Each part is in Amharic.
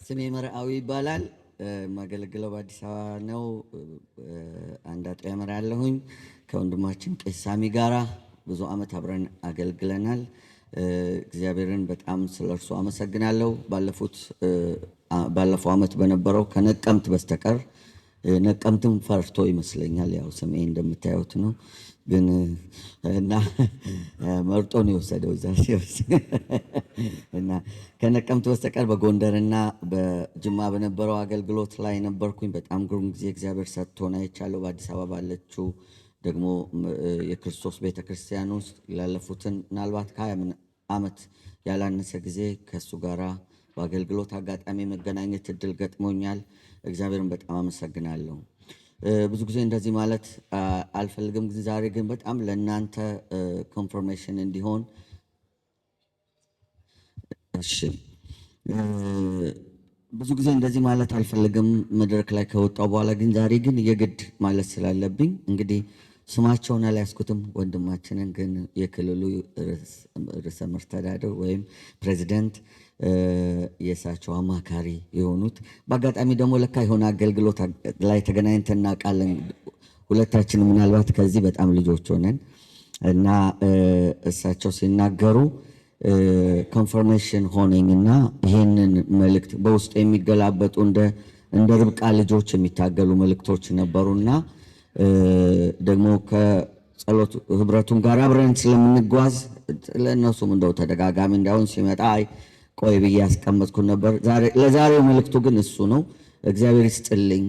ስሜ መርአዊ ይባላል። ማገለግለው በአዲስ አበባ ነው። አንድ አጥቢያ እመራለሁኝ። ከወንድማችን ቄስ ሳሚ ጋራ ብዙ ዓመት አብረን አገልግለናል። እግዚአብሔርን በጣም ስለርሱ አመሰግናለሁ። ባለፈው ዓመት በነበረው ከነቀምት በስተቀር ነቀምትም ፈርቶ ይመስለኛል፣ ያው ስሜ እንደምታዩት ነው። ግን እና መርጦ ነው የወሰደው እዛ እና ከነቀምት በስተቀር በጎንደርና በጅማ በነበረው አገልግሎት ላይ ነበርኩኝ። በጣም ግሩም ጊዜ እግዚአብሔር ሰጥቶን አይቻለሁ። በአዲስ አበባ ባለችው ደግሞ የክርስቶስ ቤተክርስቲያን ውስጥ ላለፉትን ምናልባት ከ20 ዓመት ያላነሰ ጊዜ ከእሱ ጋራ በአገልግሎት አጋጣሚ መገናኘት እድል ገጥሞኛል። እግዚአብሔርን በጣም አመሰግናለሁ። ብዙ ጊዜ እንደዚህ ማለት አልፈልግም፣ ግን ዛሬ ግን በጣም ለእናንተ ኮንፈርሜሽን እንዲሆን ብዙ ጊዜ እንደዚህ ማለት አልፈልግም መድረክ ላይ ከወጣው በኋላ፣ ግን ዛሬ ግን የግድ ማለት ስላለብኝ እንግዲህ ስማቸውን አልያዝኩትም። ወንድማችንን ግን የክልሉ ርዕሰ መስተዳድር ወይም ፕሬዚደንት የእሳቸው አማካሪ የሆኑት በአጋጣሚ ደግሞ ለካ የሆነ አገልግሎት ላይ ተገናኝተን እናውቃለን። ሁለታችን ምናልባት ከዚህ በጣም ልጆች ሆነን እና እሳቸው ሲናገሩ ኮንፈርሜሽን ሆነኝና ይሄንን መልእክት በውስጥ የሚገላበጡ እንደ ርብቃ ልጆች የሚታገሉ መልእክቶች ነበሩና ደግሞ ከጸሎት ህብረቱም ጋር አብረን ስለምንጓዝ ለእነሱም እንደው ተደጋጋሚ እንዳሁን ሲመጣ ቆይ ብዬ ያስቀመጥኩ ነበር። ለዛሬው መልእክቱ ግን እሱ ነው። እግዚአብሔር ይስጥልኝ።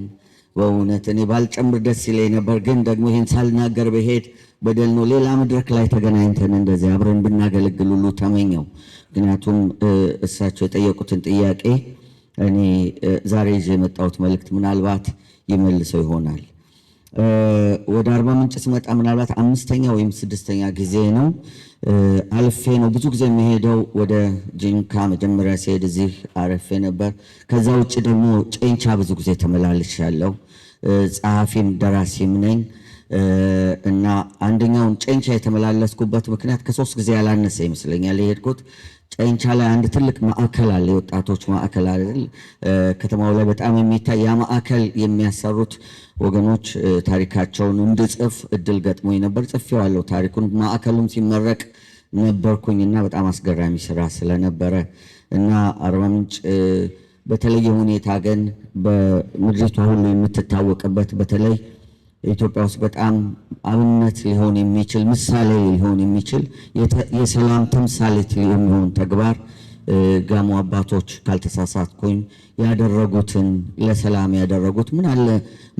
በእውነት እኔ ባልጨምር ደስ ይለኝ ነበር፣ ግን ደግሞ ይህን ሳልናገር በሄድ በደል ነው። ሌላ መድረክ ላይ ተገናኝተን እንደዚህ አብረን ብናገለግል ሁሉ ተመኘው። ምክንያቱም እሳቸው የጠየቁትን ጥያቄ እኔ ዛሬ ይዤ የመጣሁት መልእክት ምናልባት ይመልሰው ይሆናል። ወደ አርባ ምንጭ ስመጣ ምናልባት 5ኛ ወይም 6ኛ ጊዜ ነው። አልፌ ነው ብዙ ጊዜ የሚሄደው ወደ ጂንካ። መጀመሪያ ሲሄድ እዚህ አረፌ ነበር። ከዛ ውጭ ደግሞ ጨንቻ ብዙ ጊዜ ተመላልሻለሁ። ጸሐፊም ደራሲም ነኝ እና አንደኛውን ጨንቻ የተመላለስኩበት ምክንያት ከ3 ጊዜ ያላነሰ ይመስለኛል የሄድኩት። ጨንቻ ላይ አንድ ትልቅ ማዕከል አለ፣ የወጣቶች ማዕከል አይደል? ከተማው ላይ በጣም የሚታይ ያ ማዕከል የሚያሰሩት ወገኖች ታሪካቸውን እንድጽፍ እድል ገጥሞኝ ነበር። ጽፌዋለሁ ታሪኩን። ማዕከሉም ሲመረቅ ነበርኩኝና በጣም አስገራሚ ስራ ስለነበረ እና አርባ ምንጭ በተለየ ሁኔታ ግን በምድሪቷ ሁሉ የምትታወቅበት በተለይ ኢትዮጵያ ውስጥ በጣም አብነት ሊሆን የሚችል ምሳሌ ሊሆን የሚችል የሰላም ተምሳሌት የሚሆን ተግባር ጋሞ አባቶች ካልተሳሳትኩኝ ያደረጉትን ለሰላም ያደረጉት ምን አለ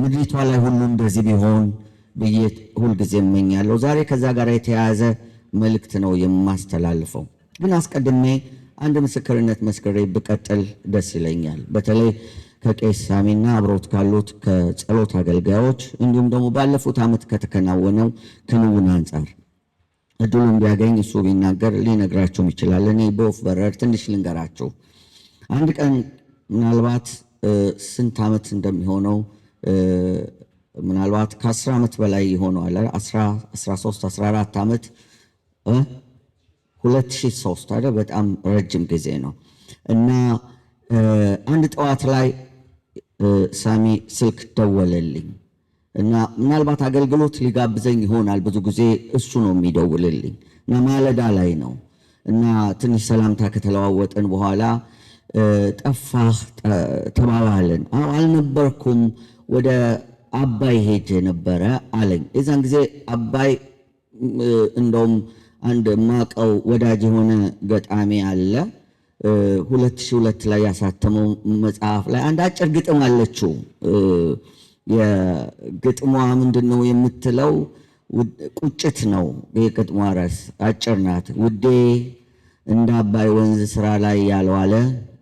ምድሪቷ ላይ ሁሉ እንደዚህ ቢሆን ብዬ ሁልጊዜ እመኛለሁ። ዛሬ ከዛ ጋር የተያያዘ መልእክት ነው የማስተላልፈው። ግን አስቀድሜ አንድ ምስክርነት መስክሬ ብቀጥል ደስ ይለኛል። በተለይ ከቄስ ሳሚና አብሮት ካሉት ከጸሎት አገልጋዮች እንዲሁም ደግሞ ባለፉት ዓመት ከተከናወነው ክንውን አንጻር እድሉን ቢያገኝ እሱ ቢናገር ሊነግራቸውም ይችላል። እኔ በወፍ በረር ትንሽ ልንገራቸው። አንድ ቀን ምናልባት ስንት ዓመት እንደሚሆነው ምናልባት ከ10 ዓመት በላይ ይሆነዋል። 13 14 ዓመት 2003 አይደል? በጣም ረጅም ጊዜ ነው እና አንድ ጠዋት ላይ ሳሚ ስልክ ደወለልኝ እና ምናልባት አገልግሎት ሊጋብዘኝ ይሆናል። ብዙ ጊዜ እሱ ነው የሚደውልልኝ እና ማለዳ ላይ ነው እና ትንሽ ሰላምታ ከተለዋወጥን በኋላ ጠፋህ ተባባልን። አልነበርኩም፣ ወደ አባይ ሄጄ ነበረ አለኝ። የዛን ጊዜ አባይ እንደውም አንድ ማቀው ወዳጅ የሆነ ገጣሚ አለ 2002 ላይ ያሳተመው መጽሐፍ ላይ አንድ አጭር ግጥም አለችው። የግጥሟ ምንድነው የምትለው? ቁጭት ነው የግጥሟ ርዕስ። አጭር ናት። ውዴ እንደ አባይ ወንዝ ስራ ላይ ያልዋለ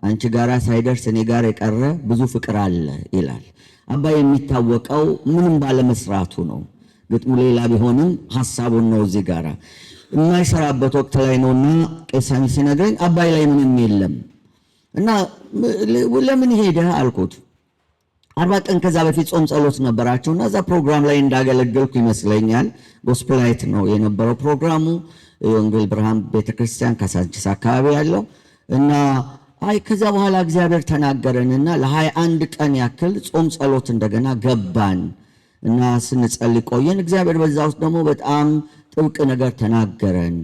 አንቺ ጋራ ሳይደርስ እኔ ጋር የቀረ ብዙ ፍቅር አለ ይላል። አባይ የሚታወቀው ምንም ባለመስራቱ ነው። ግጥሙ ሌላ ቢሆንም ሐሳቡን ነው እዚህ ጋራ የማይሰራበት ወቅት ላይ ነውና ቄስ ሳሚ ሲነግረኝ አባይ ላይ ምንም የለም እና ለምን ሄደ አልኩት። 40 ቀን ከዛ በፊት ጾም ጸሎት ነበራቸውና እዛ ፕሮግራም ላይ እንዳገለገልኩ ይመስለኛል። ጎስፕላይት ነው የነበረው ፕሮግራሙ፣ የወንጌል ብርሃን ቤተክርስቲያን ካሳንቺስ አካባቢ ያለው እና አይ ከዚያ በኋላ እግዚአብሔር ተናገረንና ለ21 ቀን ያክል ጾም ጸሎት እንደገና ገባን እና ስንጸልይ ቆየን። እግዚአብሔር በዛ ውስጥ ደግሞ በጣም ጥብቅ ነገር ተናገረን።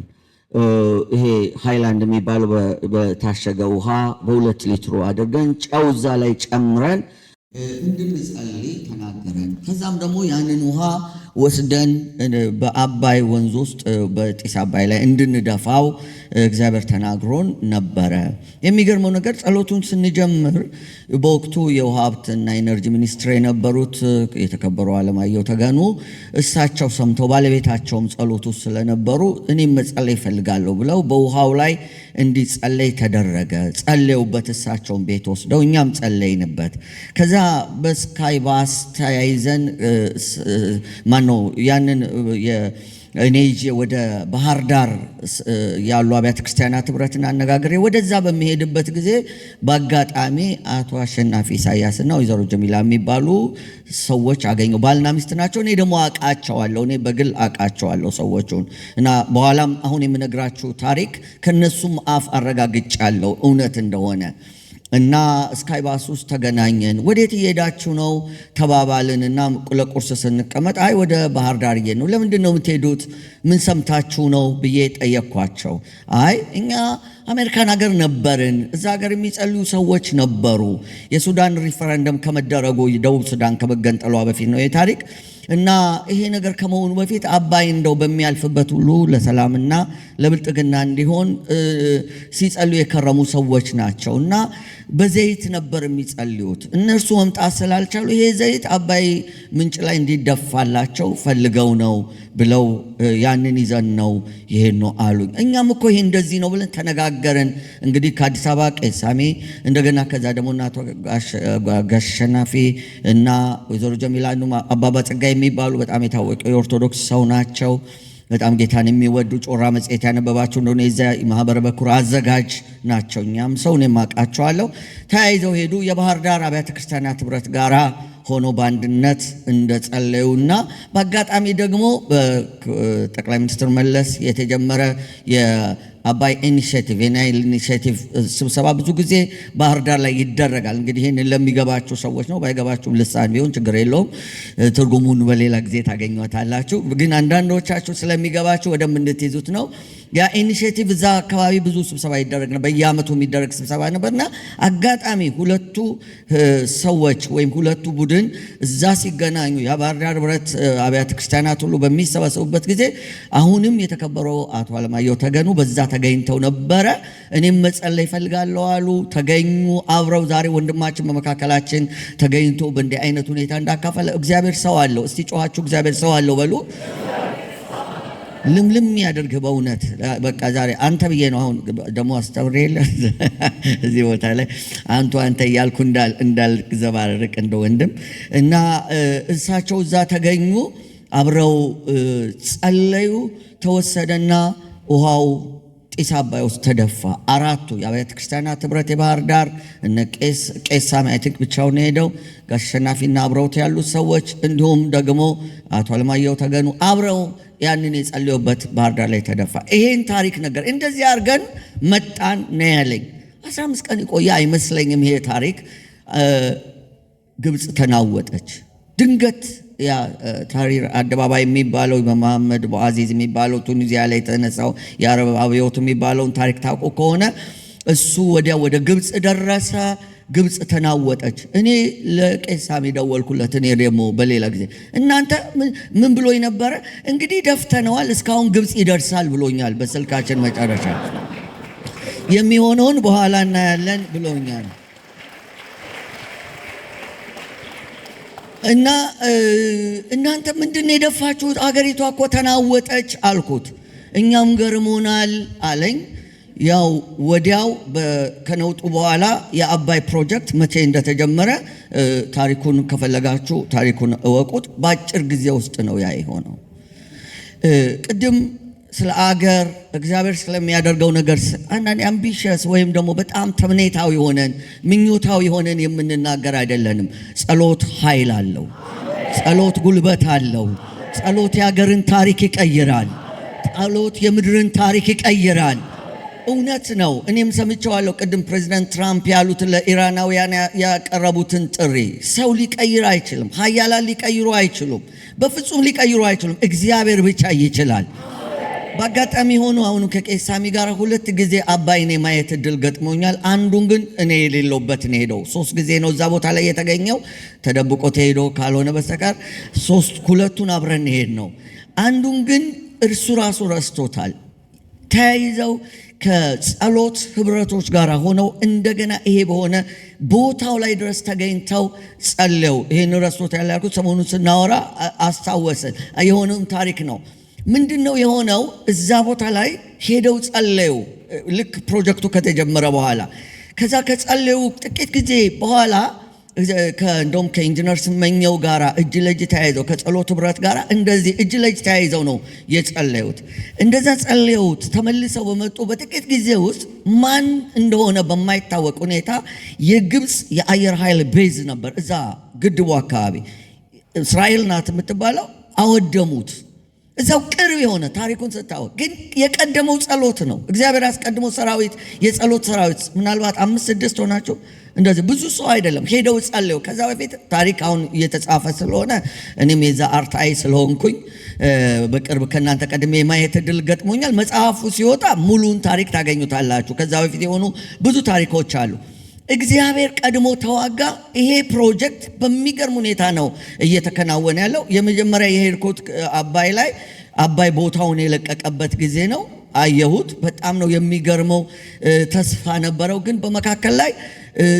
ይሄ ሃይላንድ የሚባለው በታሸገ ውሃ በ2 ሊትሩ አድርገን ጨው እዛ ላይ ጨምረን እንድንጸልይ ተናገረን። ከዛም ደግሞ ያንን ውሃ ወስደን በአባይ ወንዝ ውስጥ በጢስ አባይ ላይ እንድንደፋው እግዚአብሔር ተናግሮን ነበረ። የሚገርመው ነገር ጸሎቱን ስንጀምር በወቅቱ የውሃ ሀብትና ኢነርጂ ሚኒስትር የነበሩት የተከበሩ አለማየሁ ተገኑ እሳቸው ሰምተው ባለቤታቸውም ጸሎቱ ስለነበሩ እኔም መጸለይ እፈልጋለሁ ብለው በውሃው ላይ እንዲጸለይ ተደረገ። ጸለዩበት፣ እሳቸውን ቤት ወስደው እኛም ጸለይንበት። ከዛ በስካይ ባስ ተያይዘን ማነው ያንን እኔ ወደ ባህር ዳር ያሉ አብያተ ክርስቲያናት ህብረትን አነጋግሬ ወደዛ በሚሄድበት ጊዜ በአጋጣሚ አቶ አሸናፊ ኢሳያስና ወይዘሮ ጀሚላ የሚባሉ ሰዎች አገኘው። ባልና ሚስት ናቸው። እኔ ደግሞ አቃቸዋለሁ። እኔ በግል አቃቸዋለሁ ሰዎቹን እና በኋላም አሁን የምነግራችሁ ታሪክ ከነሱም አፍ አረጋግጫለሁ እውነት እንደሆነ እና ስካይ ባስ ውስጥ ተገናኘን። ወዴት እየሄዳችሁ ነው ተባባልንና ለቁርስ ስንቀመጥ አይ ወደ ባህር ዳር እየሄድን ነው። ለምንድን ነው የምትሄዱት? ምን ሰምታችሁ ነው ብዬ ጠየቅኳቸው። አይ እኛ አሜሪካን ሀገር ነበርን፣ እዛ ሀገር የሚጸልዩ ሰዎች ነበሩ። የሱዳን ሪፈረንደም ከመደረጉ ደቡብ ሱዳን ከመገንጠሏ በፊት ነው የታሪክ እና ይሄ ነገር ከመሆኑ በፊት አባይ እንደው በሚያልፍበት ሁሉ ለሰላምና ለብልጥግና እንዲሆን ሲጸልዩ የከረሙ ሰዎች ናቸው እና በዘይት ነበር የሚጸልዩት። እነርሱ መምጣት ስላልቻሉ ይሄ ዘይት አባይ ምንጭ ላይ እንዲደፋላቸው ፈልገው ነው ብለው ያንን ይዘን ነው ይሄን ነው አሉኝ። እኛም እኮ ይሄ እንደዚህ ነው ብለን ተነጋገርን። እንግዲህ ከአዲስ አበባ ቄስ ሳሚ እንደገና ከዛ ደግሞ እናቶ ጋሸናፊ እና ወይዘሮ ጀሚላ አባባ ጸጋይ የሚባሉ በጣም የታወቁ የኦርቶዶክስ ሰው ናቸው። በጣም ጌታን የሚወዱ ጮራ መጽሔት ያነበባቸው እንደሆነ የዛ ማህበረ በኩር አዘጋጅ ናቸው። እኛም ሰው እኔም አውቃቸዋለሁ። ተያይዘው ሄዱ። የባህር ዳር አብያተ ክርስቲያናት ህብረት ጋራ ሆኖ በአንድነት እንደጸለዩና በአጋጣሚ ደግሞ በጠቅላይ ሚኒስትር መለስ የተጀመረ የአባይ ኢኒሼቲቭ የናይል ኢኒሼቲቭ ስብሰባ ብዙ ጊዜ ባህር ዳር ላይ ይደረጋል። እንግዲህ ይህንን ለሚገባችሁ ሰዎች ነው፣ ባይገባችሁም ልሳን ቢሆን ችግር የለውም። ትርጉሙን በሌላ ጊዜ ታገኟታላችሁ። ግን አንዳንዶቻችሁ ስለሚገባችሁ ወደም እንድትይዙት ነው። ያ ኢኒሼቲቭ እዛ አካባቢ ብዙ ስብሰባ ይደረግ ነበር። በየዓመቱ የሚደረግ ስብሰባ ነበርና አጋጣሚ ሁለቱ ሰዎች ወይም ሁለቱ ቡድን እዛ ሲገናኙ የባህር ዳር ህብረት አብያተ ክርስቲያናት ሁሉ በሚሰበሰቡበት ጊዜ አሁንም የተከበረው አቶ አለማየሁ ተገኑ በዛ ተገኝተው ነበረ። እኔም መጸለይ እፈልጋለሁ አሉ። ተገኙ አብረው። ዛሬ ወንድማችን በመካከላችን ተገኝቶ በእንዲህ አይነት ሁኔታ እንዳካፈለ እግዚአብሔር ሰው አለው። እስቲ ጮኻችሁ እግዚአብሔር ሰው አለው በሉ። ልምልም ያደርግ በእውነት በቃ ዛሬ አንተ ብዬ ነው። አሁን ደግሞ አስተምሬ የለ እዚህ ቦታ ላይ አንተ እያልኩ እንዳልዘባርቅ እንደ ወንድም እና እሳቸው እዛ ተገኙ፣ አብረው ጸለዩ። ተወሰደና ውሃው ጢስ አባይ ውስጥ ተደፋ። አራቱ የአብያተ ክርስቲያናት ህብረት የባህር ዳር እነ ቄስ ሳሚያቲክ ብቻውን ሄደው ጋሸናፊና አብረውት ያሉት ሰዎች እንዲሁም ደግሞ አቶ አለማየሁ ተገኑ አብረው ያንን የጸለዩበት ባህር ዳር ላይ ተደፋ። ይሄን ታሪክ ነገር እንደዚህ አድርገን መጣን ነው ያለኝ። 15 ቀን ይቆያ አይመስለኝም ይሄ ታሪክ። ግብፅ ተናወጠች ድንገት። ያ ታሪር አደባባይ የሚባለው በመሐመድ ቦአዚዝ የሚባለው ቱኒዚያ ላይ የተነሳው የአረብ አብዮት የሚባለውን ታሪክ ታውቁ ከሆነ እሱ ወዲያ ወደ ግብፅ ደረሰ። ግብፅ ተናወጠች። እኔ ለቄስ ሳሚ ደወልኩለት። እኔ ደግሞ በሌላ ጊዜ እናንተ ምን ብሎኝ ነበረ? እንግዲህ ደፍተነዋል፣ እስካሁን ግብፅ ይደርሳል ብሎኛል። በስልካችን መጨረሻ የሚሆነውን በኋላ እናያለን ብሎኛል። እና እናንተ ምንድን ነው የደፋችሁት? አገሪቷ እኮ ተናወጠች አልኩት። እኛም ገርሞናል አለኝ። ያው ወዲያው ከነውጡ በኋላ የአባይ ፕሮጀክት መቼ እንደተጀመረ ታሪኩን ከፈለጋችሁ ታሪኩን እወቁት። በአጭር ጊዜ ውስጥ ነው ያ የሆነው። ቅድም ስለ አገር እግዚአብሔር ስለሚያደርገው ነገር አንዳንዴ አምቢሽየስ ወይም ደግሞ በጣም ተምኔታዊ ሆነን ምኞታዊ ሆነን የምንናገር አይደለንም። ጸሎት ኃይል አለው። ጸሎት ጉልበት አለው። ጸሎት የአገርን ታሪክ ይቀይራል። ጸሎት የምድርን ታሪክ ይቀይራል። እውነት ነው። እኔም ሰምቼዋለሁ። ቅድም ፕሬዚዳንት ትራምፕ ያሉትን ለኢራናውያን ያቀረቡትን ጥሪ ሰው ሊቀይር አይችልም። ሀያላን ሊቀይሩ አይችሉም። በፍጹም ሊቀይሩ አይችሉም። እግዚአብሔር ብቻ ይችላል። በአጋጣሚ ሆኖ አሁን ከቄስ ሳሚ ጋር 2 ጊዜ አባይን የማየት እድል ገጥሞኛል። አንዱን ግን እኔ የሌለውበት ነው ሄደው 3 ጊዜ ነው እዛ ቦታ ላይ የተገኘው ተደብቆ ተሄዶ ካልሆነ በስተቀር 2ቱን አብረን ሄድ ነው። አንዱን ግን እርሱ ራሱ ረስቶታል። ተያይዘው ከጸሎት ህብረቶች ጋር ሆነው እንደገና ይሄ በሆነ ቦታው ላይ ድረስ ተገኝተው ጸልየው ይሄን ረስቶታል ያልኩት ሰሞኑን ስናወራ አስታወሰን። የሆነውን ታሪክ ነው። ምንድነው የሆነው? እዛ ቦታ ላይ ሄደው ጸለዩ። ልክ ፕሮጀክቱ ከተጀመረ በኋላ ከዛ ከጸለዩ ጥቂት ጊዜ በኋላ እንደውም ከኢንጂነር ስመኘው ጋራ እጅ ለእጅ ተያይዘው ከጸሎት ህብረት ጋራ እንደዚህ እጅ ለእጅ ተያይዘው ነው የጸለዩት። እንደዛ ጸለዩት። ተመልሰው በመጡ በጥቂት ጊዜ ውስጥ ማን እንደሆነ በማይታወቅ ሁኔታ የግብፅ የአየር ኃይል ቤዝ ነበር እዛ ግድቡ አካባቢ፣ እስራኤል ናት የምትባለው፣ አወደሙት። እዛው ቅርብ የሆነ ታሪኩን ስታወቅ ግን የቀደመው ጸሎት ነው። እግዚአብሔር አስቀድሞ ሰራዊት፣ የጸሎት ሰራዊት ምናልባት 5-6 ሆናቸው እንደዚህ ብዙ ሰው አይደለም ሄደው ጸልየው። ከዛ በፊት ታሪክ አሁን እየተጻፈ ስለሆነ እኔም የዛ አርታኢ ስለሆንኩኝ በቅርብ ከናንተ ቀድሜ የማየት እድል ገጥሞኛል። መጽሐፉ ሲወጣ ሙሉን ታሪክ ታገኙታላችሁ። ከዛ በፊት የሆኑ ብዙ ታሪኮች አሉ። እግዚአብሔር ቀድሞ ተዋጋ። ይሄ ፕሮጀክት በሚገርም ሁኔታ ነው እየተከናወነ ያለው። የመጀመሪያ የሄድኩት አባይ ላይ አባይ ቦታውን የለቀቀበት ጊዜ ነው። አየሁት። በጣም ነው የሚገርመው። ተስፋ ነበረው፣ ግን በመካከል ላይ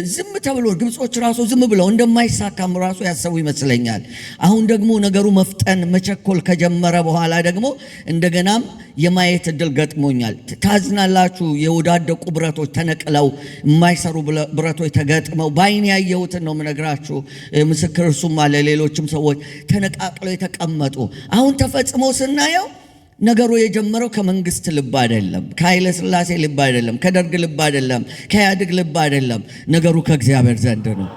ዝም ተብሎ ግብጾች ራሱ ዝም ብለው እንደማይሳካም ራሱ ያሰቡ ይመስለኛል። አሁን ደግሞ ነገሩ መፍጠን መቸኮል ከጀመረ በኋላ ደግሞ እንደገናም የማየት እድል ገጥሞኛል። ታዝናላችሁ። የወዳደቁ ብረቶች ተነቅለው የማይሰሩ ብረቶች ተገጥመው በአይን ያየሁትን ነው የምነግራችሁ። ምስክር እሱም አለ። ሌሎችም ሰዎች ተነቃቅለው የተቀመጡ አሁን ተፈጽሞ ስናየው ነገሩ የጀመረው ከመንግስት ልብ አይደለም፣ ከኃይለ ሥላሴ ልብ አይደለም፣ ከደርግ ልብ አይደለም፣ ከኢህአዴግ ልብ አይደለም። ነገሩ ከእግዚአብሔር ዘንድ ነው።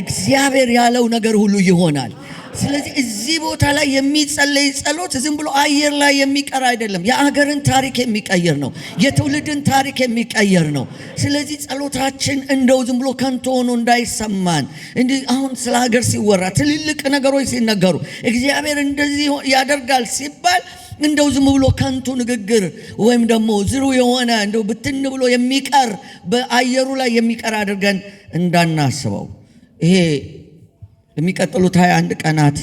እግዚአብሔር ያለው ነገር ሁሉ ይሆናል። ስለዚህ እዚህ ቦታ ላይ የሚጸለይ ጸሎት ዝም ብሎ አየር ላይ የሚቀር አይደለም። የአገርን ታሪክ የሚቀይር ነው። የትውልድን ታሪክ የሚቀይር ነው። ስለዚህ ጸሎታችን እንደው ዝም ብሎ ከንቱ ሆኖ እንዳይሰማን። እንዲህ አሁን ስለ ሀገር ሲወራ ትልልቅ ነገሮች ሲነገሩ እግዚአብሔር እንደዚህ ያደርጋል ሲባል እንደው ዝም ብሎ ከንቱ ንግግር ወይም ደግሞ ዝሩ የሆነ እንደው ብትን ብሎ የሚቀር በአየሩ ላይ የሚቀር አድርገን እንዳናስበው። ይሄ የሚቀጥሉት 21 ቀናት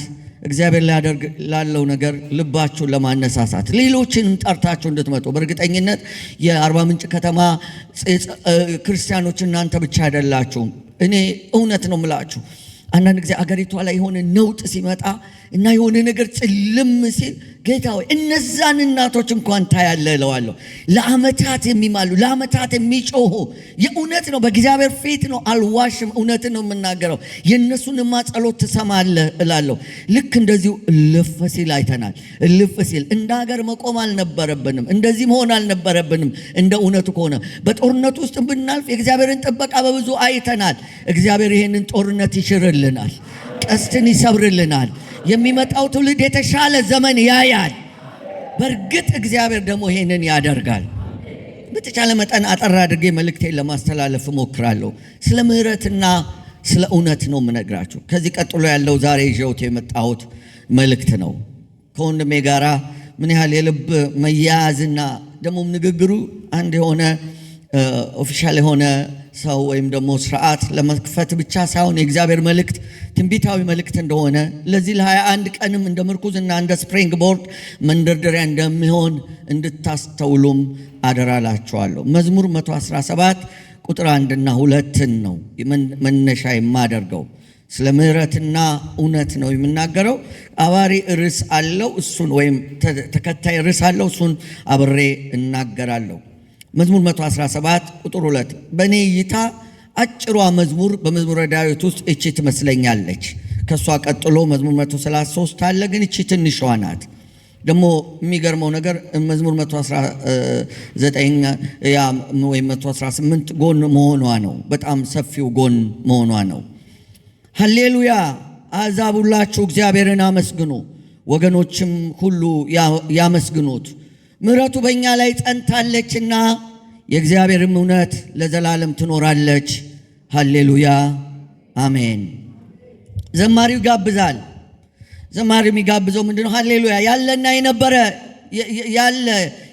እግዚአብሔር ሊያደርግ ላለው ነገር ልባችሁን ለማነሳሳት ሌሎችንም ጠርታችሁ እንድትመጡ በእርግጠኝነት የአርባ ምንጭ ከተማ ክርስቲያኖች እናንተ ብቻ አይደላችሁም። እኔ እውነት ነው የምላችሁ። አንዳንድ ጊዜ አገሪቷ ላይ የሆነ ነውጥ ሲመጣ እና የሆነ ነገር ጭልም ሲል ጌታ ሆይ እነዛን እናቶች እንኳን ታያለህ እለዋለሁ። ለዓመታት የሚማሉ ለዓመታት የሚጮሁ የእውነት ነው፣ በእግዚአብሔር ፊት ነው፣ አልዋሽም፣ እውነትን ነው የምናገረው። የእነሱንማ ጸሎት ትሰማለህ እላለሁ። ልክ እንደዚሁ እልፍ ሲል አይተናል። እልፍ ሲል እንደ ሀገር መቆም አልነበረብንም፣ እንደዚህ መሆን አልነበረብንም። እንደ እውነቱ ከሆነ በጦርነቱ ውስጥ ብናልፍ የእግዚአብሔርን ጥበቃ በብዙ አይተናል። እግዚአብሔር ይሄንን ጦርነት ይሽርልናል፣ ቀስትን ይሰብርልናል። የሚመጣው ትውልድ የተሻለ ዘመን ያያል። በእርግጥ እግዚአብሔር ደግሞ ይሄንን ያደርጋል። በተቻለ መጠን አጠር አድርጌ መልእክቴን ለማስተላለፍ እሞክራለሁ። ስለ ምሕረትና ስለ እውነት ነው የምነግራችሁ። ከዚህ ቀጥሎ ያለው ዛሬ ይዤውት የመጣሁት መልእክት ነው። ከወንድሜ ጋራ ምን ያህል የልብ መያያዝና ደግሞ ንግግሩ አንድ የሆነ ኦፊሻል የሆነ ሰው ወይም ደግሞ ስርዓት ለመክፈት ብቻ ሳይሆን የእግዚአብሔር መልእክት ትንቢታዊ መልእክት እንደሆነ ለዚህ ለ21 ቀንም እንደ ምርኩዝና እንደ ስፕሪንግ ቦርድ መንደርደሪያ እንደሚሆን እንድታስተውሉም አደራላችኋለሁ። መዝሙር 117 ቁጥር 1 እና 2 ነው መነሻ የማደርገው። ስለ ምሕረትና እውነት ነው የምናገረው። አባሪ ርዕስ አለው፣ እሱን ወይም ተከታይ ርዕስ አለው፣ እሱን አብሬ እናገራለሁ። መዝሙር 117 ቁጥር 2 በእኔ እይታ አጭሯ መዝሙር በመዝሙረ ዳዊት ውስጥ እቺ ትመስለኛለች። ከሷ ቀጥሎ መዝሙር 133 አለ፣ ግን እቺ ትንሿ ናት። ደግሞ የሚገርመው ነገር መዝሙር 119 ወይም 118 ጎን መሆኗ ነው። በጣም ሰፊው ጎን መሆኗ ነው። ሃሌሉያ! አሕዛብ ሁላችሁ እግዚአብሔርን አመስግኑ፣ ወገኖችም ሁሉ ያመስግኑት። ምሕረቱ በእኛ ላይ ጸንታለችና የእግዚአብሔርም እውነት ለዘላለም ትኖራለች። ሃሌሉያ አሜን። ዘማሪው ጋብዛል። ዘማሪው የሚጋብዘው ምንድነው? ሃሌሉያ ያለና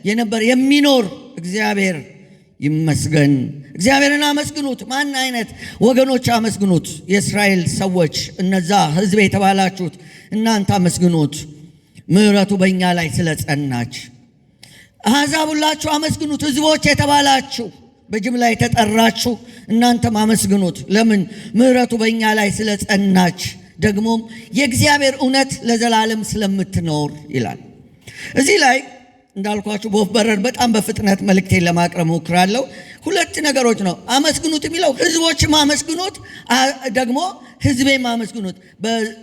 የነበረ የሚኖር እግዚአብሔር ይመስገን። እግዚአብሔርን አመስግኑት። ማን አይነት ወገኖች አመስግኑት? የእስራኤል ሰዎች፣ እነዛ ሕዝብ የተባላችሁት እናንተ አመስግኑት፣ ምሕረቱ በእኛ ላይ ስለጸናች። አሕዛብ ሁላችሁ አመስግኑት። ሕዝቦች የተባላችሁ በጅምላ የተጠራችሁ እናንተም አመስግኑት። ለምን? ምሕረቱ በእኛ ላይ ስለጸናች፣ ደግሞም የእግዚአብሔር እውነት ለዘላለም ስለምትኖር ይላል። እዚህ ላይ እንዳልኳችሁ በወፍ በረር በጣም በፍጥነት መልእክቴን ለማቅረብ ሞክራለሁ። ሁለት ነገሮች ነው አመስግኑት የሚለው። ሕዝቦችም አመስግኑት፣ ደግሞ ሕዝቤም አመስግኑት።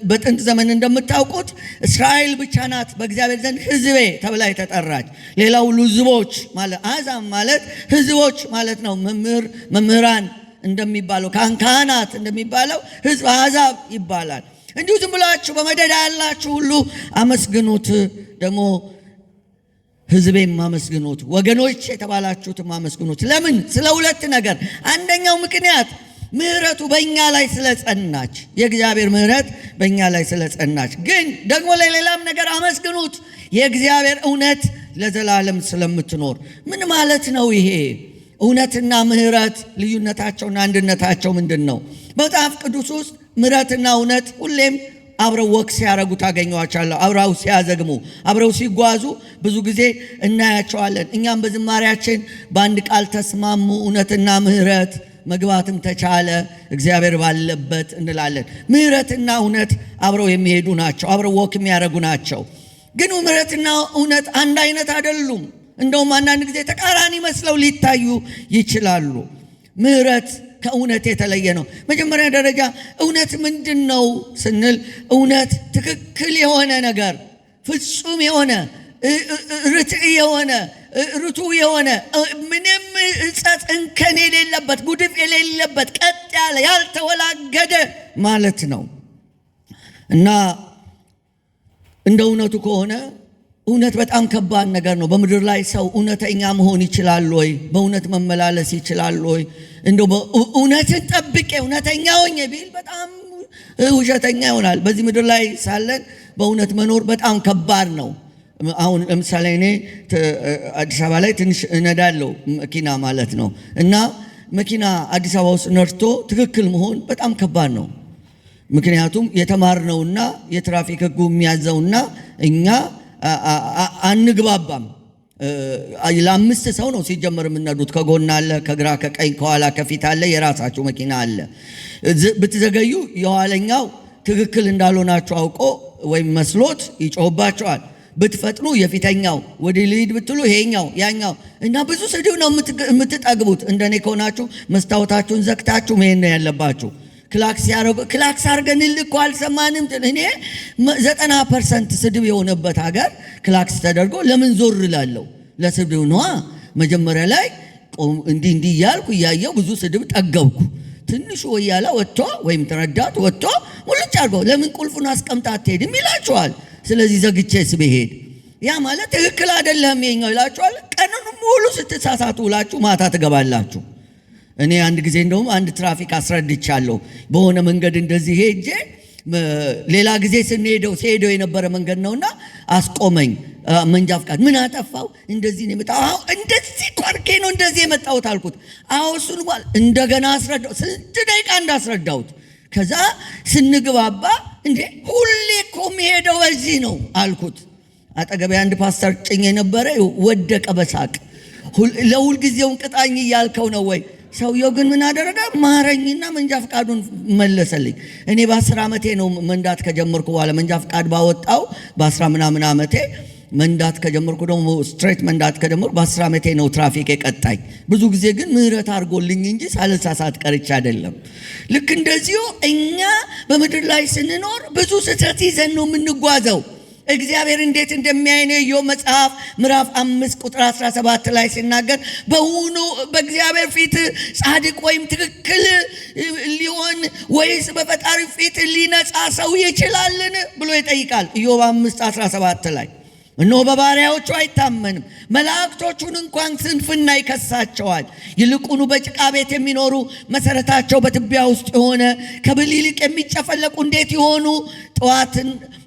በጥንት ዘመን እንደምታውቁት እስራኤል ብቻ ናት በእግዚአብሔር ዘንድ ሕዝቤ ተብላ የተጠራች። ሌላው ሁሉ ሕዝቦች ማለት አሕዛብ ማለት ሕዝቦች ማለት ነው። መምህራን እንደሚባለው ካህናት እንደሚባለው ሕዝብ አሕዛብ ይባላል። እንዲሁ ዝም ብላችሁ በመደዳ ያላችሁ ሁሉ አመስግኑት፣ ደግሞ ሕዝቤም አመስግኑት፣ ወገኖች የተባላችሁትም አመስግኑት። ለምን? ስለ ሁለት ነገር። አንደኛው ምክንያት ምሕረቱ በእኛ ላይ ስለጸናች፣ የእግዚአብሔር ምሕረት በእኛ ላይ ስለጸናች። ግን ደግሞ ለሌላም ነገር አመስግኑት፣ የእግዚአብሔር እውነት ለዘላለም ስለምትኖር። ምን ማለት ነው ይሄ? እውነትና ምሕረት ልዩነታቸውና አንድነታቸው ምንድን ነው? መጽሐፍ ቅዱስ ውስጥ ምሕረትና እውነት ሁሌም አብረው ወክ ሲያረጉ ታገኟቸዋለሁ። አብረው ሲያዘግሙ፣ አብረው ሲጓዙ ብዙ ጊዜ እናያቸዋለን። እኛም በዝማሬያችን በአንድ ቃል ተስማሙ፣ እውነትና ምሕረት መግባትም ተቻለ እግዚአብሔር ባለበት እንላለን። ምሕረትና እውነት አብረው የሚሄዱ ናቸው፣ አብረው ወክ የሚያረጉ ናቸው። ግን ምሕረትና እውነት አንድ አይነት አይደሉም። እንደውም አንዳንድ ጊዜ ተቃራኒ መስለው ሊታዩ ይችላሉ። ምሕረት ከእውነት የተለየ ነው። መጀመሪያ ደረጃ እውነት ምንድን ነው ስንል፣ እውነት ትክክል የሆነ ነገር፣ ፍጹም የሆነ ርቱ የሆነ ምንም እጸት እንከን የሌለበት፣ ጉድፍ የሌለበት፣ ቀጥ ያለ ያልተወላገደ ማለት ነው። እና እንደ እውነቱ ከሆነ እውነት በጣም ከባድ ነገር ነው። በምድር ላይ ሰው እውነተኛ መሆን ይችላል ወይ? በእውነት መመላለስ ይችላል ወይ? እንደው እውነትን ጠብቄ እውነተኛ ሆኜ ቢል በጣም ውሸተኛ ይሆናል። በዚህ ምድር ላይ ሳለን በእውነት መኖር በጣም ከባድ ነው። አሁን ለምሳሌ እኔ አዲስ አበባ ላይ ትንሽ እነዳለሁ መኪና ማለት ነው። እና መኪና አዲስ አበባ ውስጥ ነድቶ ትክክል መሆን በጣም ከባድ ነው። ምክንያቱም የተማርነውና የትራፊክ ሕጉ የሚያዘውና እኛ አንግባባም። ለአምስት ሰው ነው ሲጀመር የምነዱት። ከጎን አለ፣ ከግራ ከቀኝ፣ ከኋላ ከፊት አለ፣ የራሳችሁ መኪና አለ። ብትዘገዩ የኋለኛው ትክክል እንዳልሆናችሁ አውቆ ወይም መስሎት ይጮህባቸዋል። ብትፈጥኑ የፊተኛው ወደ ልሂድ ብትሉ ይሄኛው ያኛው እና ብዙ ስድብ ነው የምትጠግቡት። እንደኔ ከሆናችሁ መስታወታችሁን ዘግታችሁ መሄድ ነው ያለባችሁ። ክላክስ አርገን ልኮ አልሰማንም። እኔ 90% ስድብ የሆነበት ሀገር ክላክስ ተደርጎ ለምን ዞር እላለሁ? ለስድብ ነዋ። መጀመሪያ ላይ እንዲህ እያልኩ እያየው ብዙ ስድብ ጠገብኩ። ትንሹ ወያላ ወጥቶ ወይም ተረዳት ወጥቶ ሙልጭ አድርገው ለምን ቁልፉን አስቀምጣ አትሄድም ይላችኋል። ስለዚህ ዘግቼስ ብሄድ ያ ማለት ትክክል አይደለም የኛው ይላችኋል። ቀኑን ሙሉ ስትሳሳቱ ውላችሁ ማታ ትገባላችሁ። እኔ አንድ ጊዜ እንደውም አንድ ትራፊክ አስረድቻለሁ። በሆነ መንገድ እንደዚህ ሄጄ ሌላ ጊዜ ሲሄደው የነበረ መንገድ ነውና አስቆመኝ። መንጃ ፍቃድ ምን አጠፋው? እንደዚህ ነው የመጣው። አዎ እንደዚህ ቆርኬ ነው እንደዚህ የመጣሁት አልኩት። አዎ እሱን እንደገና አስረዳው። ስንት ደቂቃ እንዳስረዳሁት። ከዛ ስንግባባ እንዴ ሁሌ እኮ የሚሄደው በዚህ ነው አልኩት። አጠገቤ አንድ ፓስተር ጭኝ የነበረ ወደቀ በሳቅ። ለሁል ጊዜውን ቅጣኝ እያልከው ነው ወይ? ሰውየው ግን ምን አደረገ? ማረኝና መንጃ ፍቃዱን መለሰልኝ። እኔ በ10 ዓመቴ ነው መንዳት ከጀመርኩ በኋላ መንጃ ፍቃድ ባወጣው በ10 ምናምን ዓመቴ መንዳት ከጀመርኩ ደግሞ ስትሬት መንዳት ከጀመርኩ በ10 ዓመቴ ነው ትራፊክ የቀጣኝ። ብዙ ጊዜ ግን ምህረት አድርጎልኝ እንጂ ሳልሳሳት ቀርቼ አይደለም። ልክ እንደዚሁ እኛ በምድር ላይ ስንኖር ብዙ ስህተት ይዘን ነው የምንጓዘው። እግዚአብሔር እንዴት እንደሚያይን ኢዮብ መጽሐፍ ምዕራፍ 5 ቁጥር 17 ላይ ሲናገር በውኑ በእግዚአብሔር ፊት ጻድቅ ወይም ትክክል ሊሆን ወይስ በፈጣሪ ፊት ሊነጻ ሰው ይችላልን ብሎ ይጠይቃል። ኢዮብ 5:17 ላይ እነሆ በባሪያዎቹ አይታመንም፣ መላእክቶቹን እንኳን ስንፍና ይከሳቸዋል። ይልቁኑ በጭቃ ቤት የሚኖሩ መሰረታቸው በትቢያ ውስጥ የሆነ ከብል ይልቅ የሚጨፈለቁ እንዴት ይሆኑ?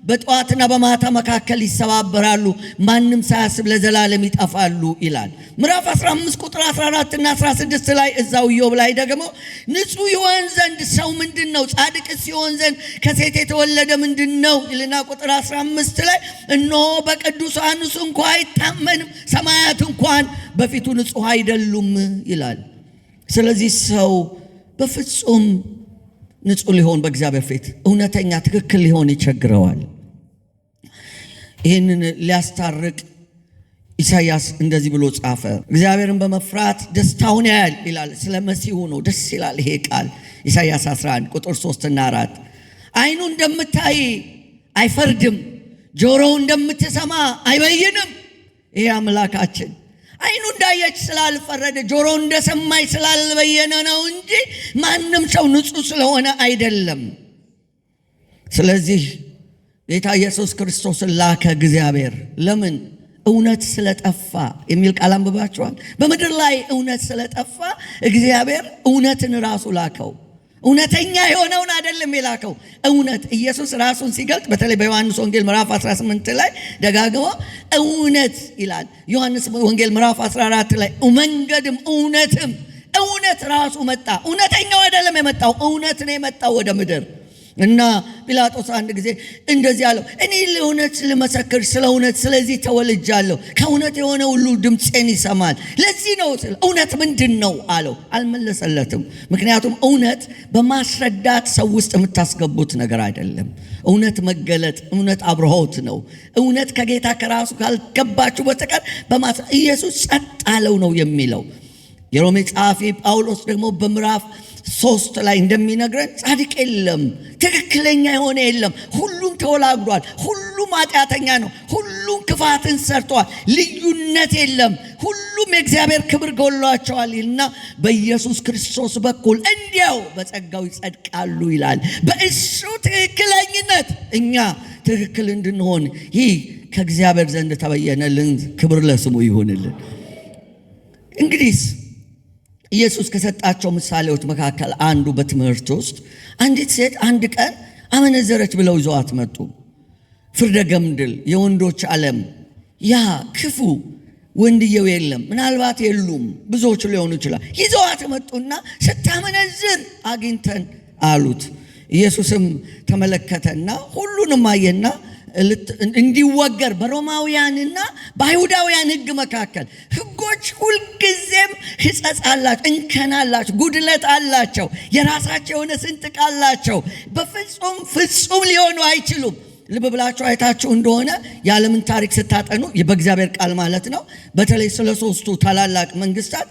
በጠዋትና በማታ መካከል ይሰባበራሉ፣ ማንም ሳያስብ ለዘላለም ይጠፋሉ ይላል። ምዕራፍ 15 ቁጥር 14 እና 16 ላይ እዛው ኢዮብ ላይ ደግሞ ንጹሕ ይሆን ዘንድ ሰው ምንድን ነው? ጻድቅስ ይሆን ዘንድ ከሴት የተወለደ ምንድን ነው ይልና ቁጥር 15 ላይ እነሆ በቅዱሳኑስ እንኳ አይታመንም፣ ሰማያት እንኳን በፊቱ ንጹሕ አይደሉም ይላል። ስለዚህ ሰው በፍጹም ንጹሕ ሊሆን በእግዚአብሔር ፊት እውነተኛ ትክክል ሊሆን ይቸግረዋል። ይህንን ሊያስታርቅ ኢሳይያስ እንደዚህ ብሎ ጻፈ። እግዚአብሔርን በመፍራት ደስታውን ያያል ይላል። ስለ መሲሁ ነው ደስ ይላል ይሄ ቃል። ኢሳይያስ 11 ቁጥር 3 እና 4 ዓይኑ እንደምታይ አይፈርድም፣ ጆሮው እንደምትሰማ አይበይንም። ይሄ አምላካችን ዓይኑ እንዳየች ስላልፈረደ ጆሮው እንደሰማይ ስላልበየነ ነው እንጂ ማንም ሰው ንጹሕ ስለሆነ አይደለም። ስለዚህ ጌታ ኢየሱስ ክርስቶስን ላከ እግዚአብሔር። ለምን? እውነት ስለጠፋ የሚል ቃል አንብባችኋል። በምድር ላይ እውነት ስለጠፋ እግዚአብሔር እውነትን ራሱ ላከው። እውነተኛ የሆነውን አይደለም የላከው። እውነት ኢየሱስ ራሱን ሲገልጥ በተለይ በዮሐንስ ወንጌል ምዕራፍ 18 ላይ ደጋግሞ እውነት ይላል። ዮሐንስ ወንጌል ምዕራፍ 14 ላይ መንገድም እውነትም፣ እውነት ራሱ መጣ። እውነተኛው አይደለም የመጣው፣ እውነት ነው የመጣው ወደ ምድር። እና ጲላጦስ አንድ ጊዜ እንደዚህ አለው፣ እኔ ለእውነት ልመሰክር ስለ እውነት ስለዚህ ተወልጃለሁ፣ ከእውነት የሆነ ሁሉ ድምፄን ይሰማል። ለዚህ ነው እውነት ምንድን ነው አለው። አልመለሰለትም። ምክንያቱም እውነት በማስረዳት ሰው ውስጥ የምታስገቡት ነገር አይደለም። እውነት መገለጥ፣ እውነት አብርሆት ነው። እውነት ከጌታ ከራሱ ካልገባችሁ በስተቀር ኢየሱስ ጸጥ አለው ነው የሚለው። የሮሜ ጸሐፊ ጳውሎስ ደግሞ በምዕራፍ 3 ላይ እንደሚነግረን ጻድቅ የለም፣ ትክክለኛ የሆነ የለም፣ ሁሉም ተወላግዷል፣ ሁሉም ኃጢአተኛ ነው፣ ሁሉም ክፋትን ሰርተዋል፣ ልዩነት የለም፣ ሁሉም የእግዚአብሔር ክብር ጎሏቸዋል እና በኢየሱስ ክርስቶስ በኩል እንዲያው በጸጋው ይጸድቃሉ ይላል። በእሱ ትክክለኝነት እኛ ትክክል እንድንሆን ይህ ከእግዚአብሔር ዘንድ ተበየነልን። ክብር ለስሙ ይሁንልን። እንግዲህ ኢየሱስ ከሰጣቸው ምሳሌዎች መካከል አንዱ በትምህርት ውስጥ አንዲት ሴት አንድ ቀን አመነዘረች ብለው ይዘዋት መጡ። ፍርደ ገምድል፣ የወንዶች ዓለም፣ ያ ክፉ ወንድየው የለም፣ ምናልባት የሉም፣ ብዙዎች ሊሆኑ ይችላል። ይዘዋት መጡና ስታመነዝር አግኝተን አሉት። ኢየሱስም ተመለከተና ሁሉንም አየና እንዲወገር በሮማውያንና በአይሁዳውያን ሕግ መካከል ሕጎች ሁልጊዜም ሕጸጽ አላቸው፣ እንከን አላቸው፣ ጉድለት አላቸው፣ የራሳቸው የሆነ ስንጥቅ አላቸው። በፍጹም ፍጹም ሊሆኑ አይችሉም። ልብ ብላችሁ አይታችሁ እንደሆነ የዓለምን ታሪክ ስታጠኑ በእግዚአብሔር ቃል ማለት ነው። በተለይ ስለ ሶስቱ ታላላቅ መንግስታት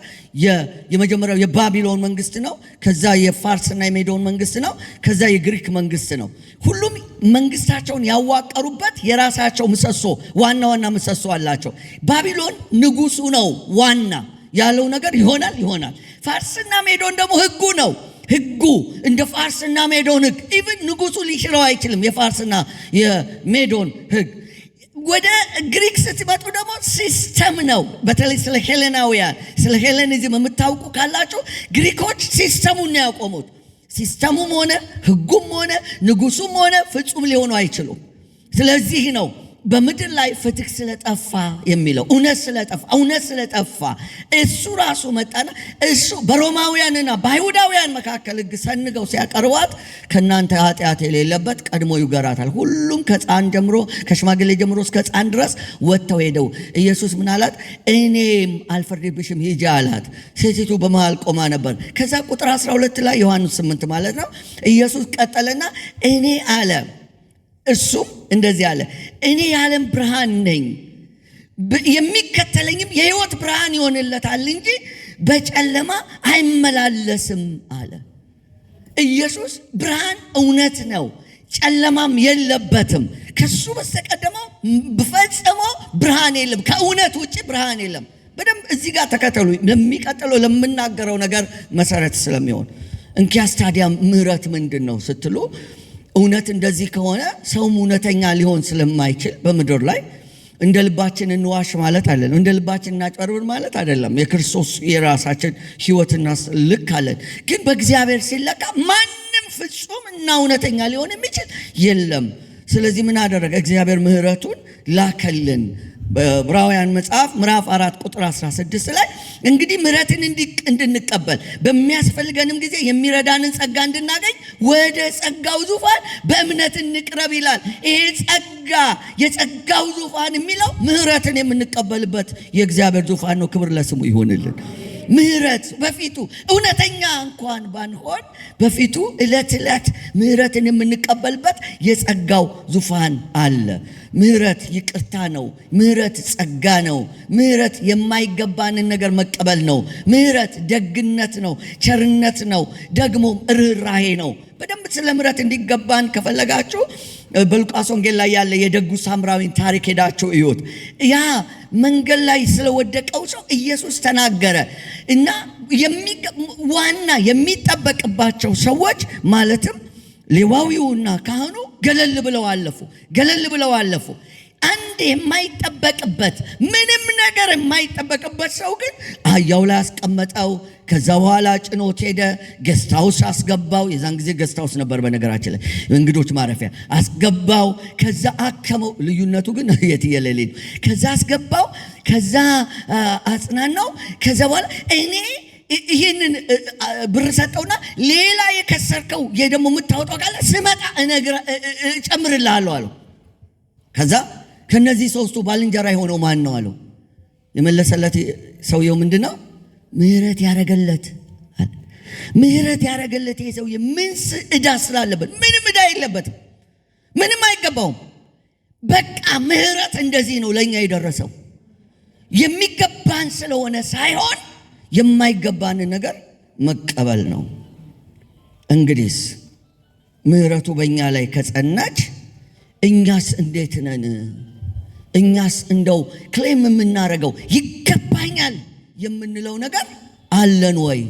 የመጀመሪያው የባቢሎን መንግስት ነው። ከዛ የፋርስና የሜዶን መንግስት ነው። ከዛ የግሪክ መንግስት ነው። ሁሉም መንግስታቸውን ያዋቀሩበት የራሳቸው ምሰሶ፣ ዋና ዋና ምሰሶ አላቸው። ባቢሎን ንጉሱ ነው ዋና ያለው ነገር ይሆናል። ፋርስና ሜዶን ደግሞ ህጉ ነው። ህጉ እንደ ፋርስና ሜዶን ህግ ኢቭን ንጉሱ ሊሽረው አይችልም። የፋርስና የሜዶን ህግ። ወደ ግሪክ ስትመጡ ደግሞ ሲስተም ነው። በተለይ ስለ ሄሌናውያን ስለ ሄሌኒዝም የምታውቁ ካላችሁ ግሪኮች ሲስተሙን ነው ያቆሙት። ሲስተሙም ሆነ ህጉም ሆነ ንጉሱም ሆነ ፍጹም ሊሆኑ አይችሉም። ስለዚህ ነው በምድር ላይ ፍትህ ስለጠፋ የሚለው። እውነት ስለጠፋ እሱ ራሱ መጣና እሱ በሮማውያንና በአይሁዳውያን መካከል ህግ ሰንገው ሲያቀርቧት ከናንተ ኃጢአት የሌለበት ቀድሞ ይገራታል። ሁሉም ከሕፃን ጀምሮ ከሽማግሌ ጀምሮ እስከ ሕፃን ድረስ ወጥተው ሄደው ኢየሱስ ምን አላት? እኔም አልፈርድብሽም ሂጂ አላት። ሴቲቱ በመሃል ቆማ ነበር። ከዛ ቁጥር 12 ላይ ዮሐንስ 8 ማለት ነው። ኢየሱስ ቀጠለና እኔ አለ እሱም እንደዚህ አለ፣ እኔ የዓለም ብርሃን ነኝ፣ የሚከተለኝም የህይወት ብርሃን ይሆንለታል እንጂ በጨለማ አይመላለስም አለ። ኢየሱስ ብርሃን እውነት ነው፣ ጨለማም የለበትም። ከሱ በስተቀደመ ፈጽሞ ብርሃን የለም። ከእውነት ውጭ ብርሃን የለም። በደንብ እዚህ ጋር ተከተሉ፣ ለሚቀጥለው ለምናገረው ነገር መሰረት ስለሚሆን። እንኪያስ ታዲያ ምህረት ምንድን ነው ስትሉ እውነት እንደዚህ ከሆነ ሰውም እውነተኛ ሊሆን ስለማይችል በምድር ላይ እንደ ልባችን እንዋሽ ማለት አይደለም። እንደ ልባችን እናጭበርብር ማለት አይደለም። የክርስቶስ የራሳችን ሕይወትና ልክ አለን። ግን በእግዚአብሔር ሲለካ ማንም ፍጹም እና እውነተኛ ሊሆን የሚችል የለም። ስለዚህ ምን አደረገ? እግዚአብሔር ምሕረቱን ላከልን። በዕብራውያን መጽሐፍ ምዕራፍ 4 ቁጥር 16 ላይ እንግዲህ ምሕረትን እንድንቀበል በሚያስፈልገንም ጊዜ የሚረዳንን ጸጋ እንድናገኝ ወደ ጸጋው ዙፋን በእምነት እንቅረብ ይላል። ይሄ ጸጋ የጸጋው ዙፋን የሚለው ምሕረትን የምንቀበልበት የእግዚአብሔር ዙፋን ነው። ክብር ለስሙ ይሁንልን። ምሕረት በፊቱ እውነተኛ እንኳን ባንሆን በፊቱ ዕለት ዕለት ምሕረትን የምንቀበልበት የጸጋው ዙፋን አለ። ምሕረት ይቅርታ ነው። ምሕረት ጸጋ ነው። ምሕረት የማይገባንን ነገር መቀበል ነው። ምሕረት ደግነት ነው፣ ቸርነት ነው፣ ደግሞም ርኅራኄ ነው። በደንብ ስለ ምሕረት እንዲገባን ከፈለጋችሁ በሉቃስ ወንጌል ላይ ያለ የደጉ ሳምራዊን ታሪክ ሄዳችሁ እዩት። ያ መንገድ ላይ ስለወደቀው ሰው ኢየሱስ ተናገረ እና ዋና የሚጠበቅባቸው ሰዎች ማለትም ሌዋዊውና ካህኑ ገለል ብለው አለፉ። አንድ የማይጠበቅበት ምንም ነገር የማይጠበቅበት ሰው ግን አህያው ላይ አስቀመጠው። ከዛ በኋላ ጭኖት ሄደ። ገስታውስ አስገባው። የዛን ጊዜ ገስታውስ ነበር በነገራችን ላይ እንግዶች ማረፊያ። አስገባው። ከዛ አከመው። ልዩነቱ ግን የትየለሌ ነው። ከዛ አስገባው። ከዛ አጽናናው። ከዛ በኋላ እኔ ይህንን ብር ሰጠውና ሌላ የከሰርከው ደግሞ የምታወጣው ካለ ስመጣ እጨምርልሃለሁ አለው። ከዛ ከነዚህ ሶስቱ ባልንጀራ የሆነው ማን ነው አለው። የመለሰለት ሰውየው ምንድነው? ምሕረት ያረገለት አለ። ምሕረት ያረገለት ይሄ ሰውዬ ምን ዕዳ ስላለበት? ምንም ዕዳ የለበትም፣ ምንም አይገባውም። በቃ ምሕረት እንደዚህ ነው ለኛ የደረሰው። የሚገባን ስለሆነ ሳይሆን የማይገባን ነገር መቀበል ነው። እንግዲህስ ምሕረቱ በእኛ ላይ ከጸናች እኛስ እንዴት ነን? እኛስ እንደው ክሌም የምናደርገው ይገባኛል የምንለው ነገር አለን ወይ?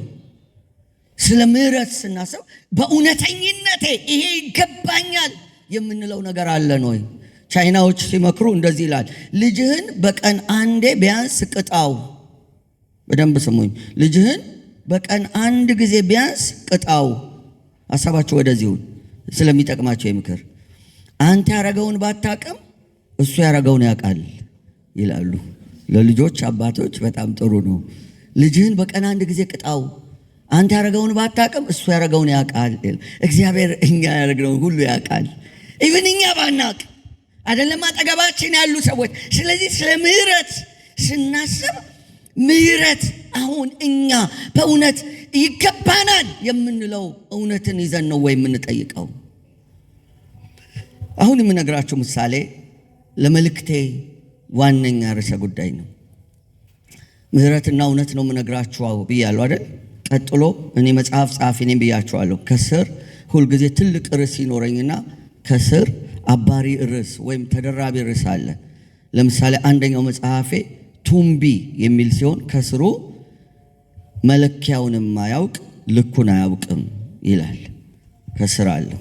ስለ ምሕረት ስናስብ በእውነተኝነቴ ይሄ ይገባኛል የምንለው ነገር አለን ወይ? ቻይናዎች ሲመክሩ እንደዚህ ይላል፣ ልጅህን በቀን አንዴ ቢያንስ ቅጣው። በደንብ ስሙኝ። ልጅህን በቀን አንድ ጊዜ ቢያንስ ቅጣው። ሀሳባችሁ ወደዚሁ ስለሚጠቅማቸው የምክር አንተ ያረገውን ባታቅም እሱ ያረገውን ያውቃል ይላሉ። ለልጆች አባቶች በጣም ጥሩ ነው። ልጅህን በቀን አንድ ጊዜ ቅጣው። አንተ ያረገውን ባታቅም እሱ ያረገውን ያውቃል። እግዚአብሔር እኛ ያረግነውን ሁሉ ያውቃል። ኢቭን እኛ ባናቅ አይደለም አጠገባችን ያሉ ሰዎች። ስለዚህ ስለ ምሕረት ስናስብ ምሕረት አሁን እኛ በእውነት ይገባናል የምንለው እውነትን ይዘን ነው ወይ የምንጠይቀው? አሁን የምነግራችሁ ምሳሌ ለመልእክቴ ዋነኛ ርዕሰ ጉዳይ ነው። ምሕረትና እውነት ነው የምነግራችሁ ብያለሁ አይደል? ቀጥሎ እኔ መጽሐፍ ጸሐፊ ነኝ ብያችኋለሁ። ከስር ሁልጊዜ ትልቅ ርዕስ ይኖረኝና ከስር አባሪ ርዕስ ወይም ተደራቢ ርዕስ አለ። ለምሳሌ አንደኛው መጽሐፌ ቱምቢ የሚል ሲሆን ከስሩ መለኪያውን የማያውቅ ልኩን አያውቅም ይላል ከስር አለው።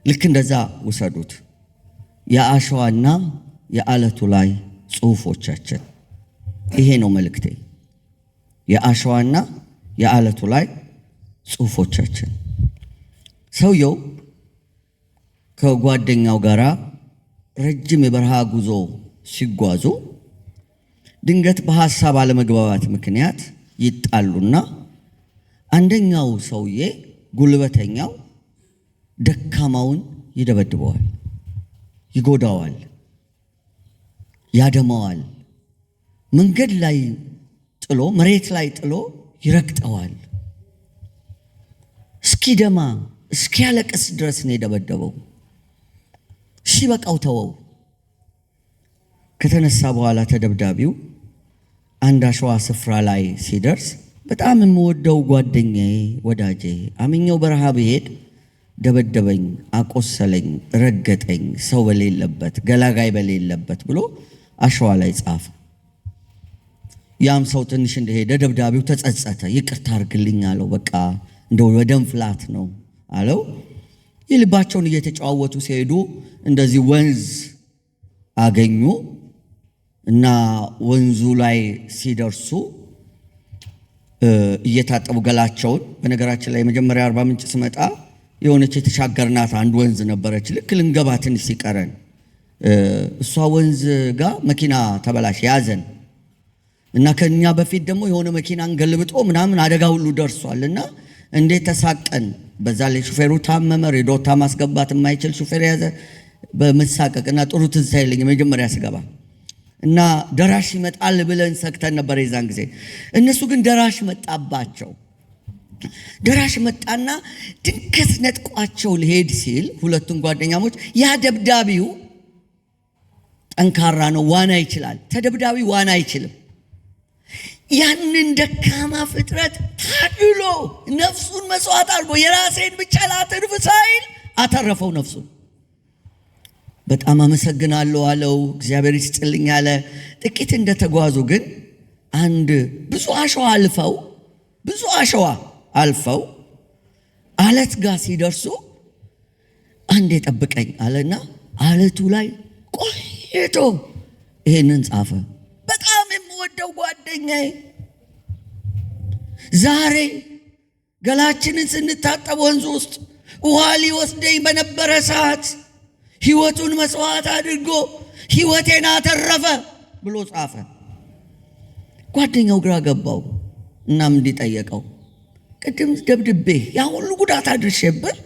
ልክ እንደዛ ውሰዱት። የአሸዋና የዓለቱ ላይ ጽሑፎቻችን። ይሄ ነው መልእክቴ። የአሸዋና የዓለቱ ላይ ጽሑፎቻችን። ሰውየው ከጓደኛው ጋር ረጅም የበረሃ ጉዞ ሲጓዙ ድንገት በሐሳብ አለመግባባት ምክንያት ይጣሉና አንደኛው ሰውዬ ጉልበተኛው ደካማውን ይደበድበዋል፣ ይጎዳዋል፣ ያደማዋል። መንገድ ላይ ጥሎ መሬት ላይ ጥሎ ይረግጠዋል። እስኪደማ እስኪያለቅስ ድረስ ነው የደበደበው። እሺ በቃው ተወው። ከተነሳ በኋላ ተደብዳቢው አንድ አሸዋ ስፍራ ላይ ሲደርስ በጣም የምወደው ጓደኛዬ፣ ወዳጄ አምኜው በረሃ ብሄድ ደበደበኝ፣ አቆሰለኝ፣ ረገጠኝ፣ ሰው በሌለበት ገላጋይ በሌለበት ብሎ አሸዋ ላይ ጻፈ። ያም ሰው ትንሽ እንደሄደ ደብዳቢው ተጸጸተ። ይቅርታ አድርግልኝ አለው። በቃ እንደው ወደም ፍላት ነው አለው። የልባቸውን እየተጨዋወቱ ሲሄዱ እንደዚህ ወንዝ አገኙ። እና ወንዙ ላይ ሲደርሱ እየታጠቡ ገላቸውን። በነገራችን ላይ የመጀመሪያ አርባ ምንጭ ስመጣ የሆነች የተሻገርናት አንድ ወንዝ ነበረች። ልክ ልንገባ ትንሽ ሲቀረን እሷ ወንዝ ጋር መኪና ተበላሽ ያዘን እና ከኛ በፊት ደግሞ የሆነ መኪናን ገልብጦ ምናምን አደጋ ሁሉ ደርሷል። እና እንዴት ተሳቀን። በዛ ላይ ሹፌሩ ታመመ። ሬዶታ ማስገባት የማይችል ሹፌር ያዘ። በመሳቀቅና ጥሩ ትዝታ የለኝም መጀመሪያ ስገባ እና ደራሽ ይመጣል ብለን ሰግተን ነበር የዛን ጊዜ። እነሱ ግን ደራሽ መጣባቸው። ደራሽ መጣና ድንገት ነጥቋቸው ሊሄድ ሲል ሁለቱም ጓደኛሞች፣ ያ ደብዳቢው ጠንካራ ነው፣ ዋና ይችላል። ተደብዳቢ ዋና አይችልም። ያንን ደካማ ፍጥረት ታድሎ ነፍሱን መስዋዕት አድርጎ የራሴን ብቻ ላትርፍ ሳይል አተረፈው ነፍሱን። በጣም አመሰግናለሁ አለው። እግዚአብሔር ይስጥልኝ አለ። ጥቂት እንደተጓዙ ግን አንድ ብዙ አሸዋ አልፈው አለት ጋር ሲደርሱ አንዴ ጠብቀኝ አለና አለቱ ላይ ቆይቶ ይሄንን ጻፈ። በጣም የምወደው ጓደኛዬ ዛሬ ገላችንን ስንታጠብ ወንዙ ውስጥ ውሃ ሊወስደኝ በነበረ ሰዓት ሕይወቱን መስዋዕት አድርጎ ሕይወቴን አተረፈ ብሎ ጻፈ። ጓደኛው ግራ ገባው። እናም እንዲጠየቀው ቅድም ደብድቤ ያ ሁሉ ጉዳት አድርሼብህ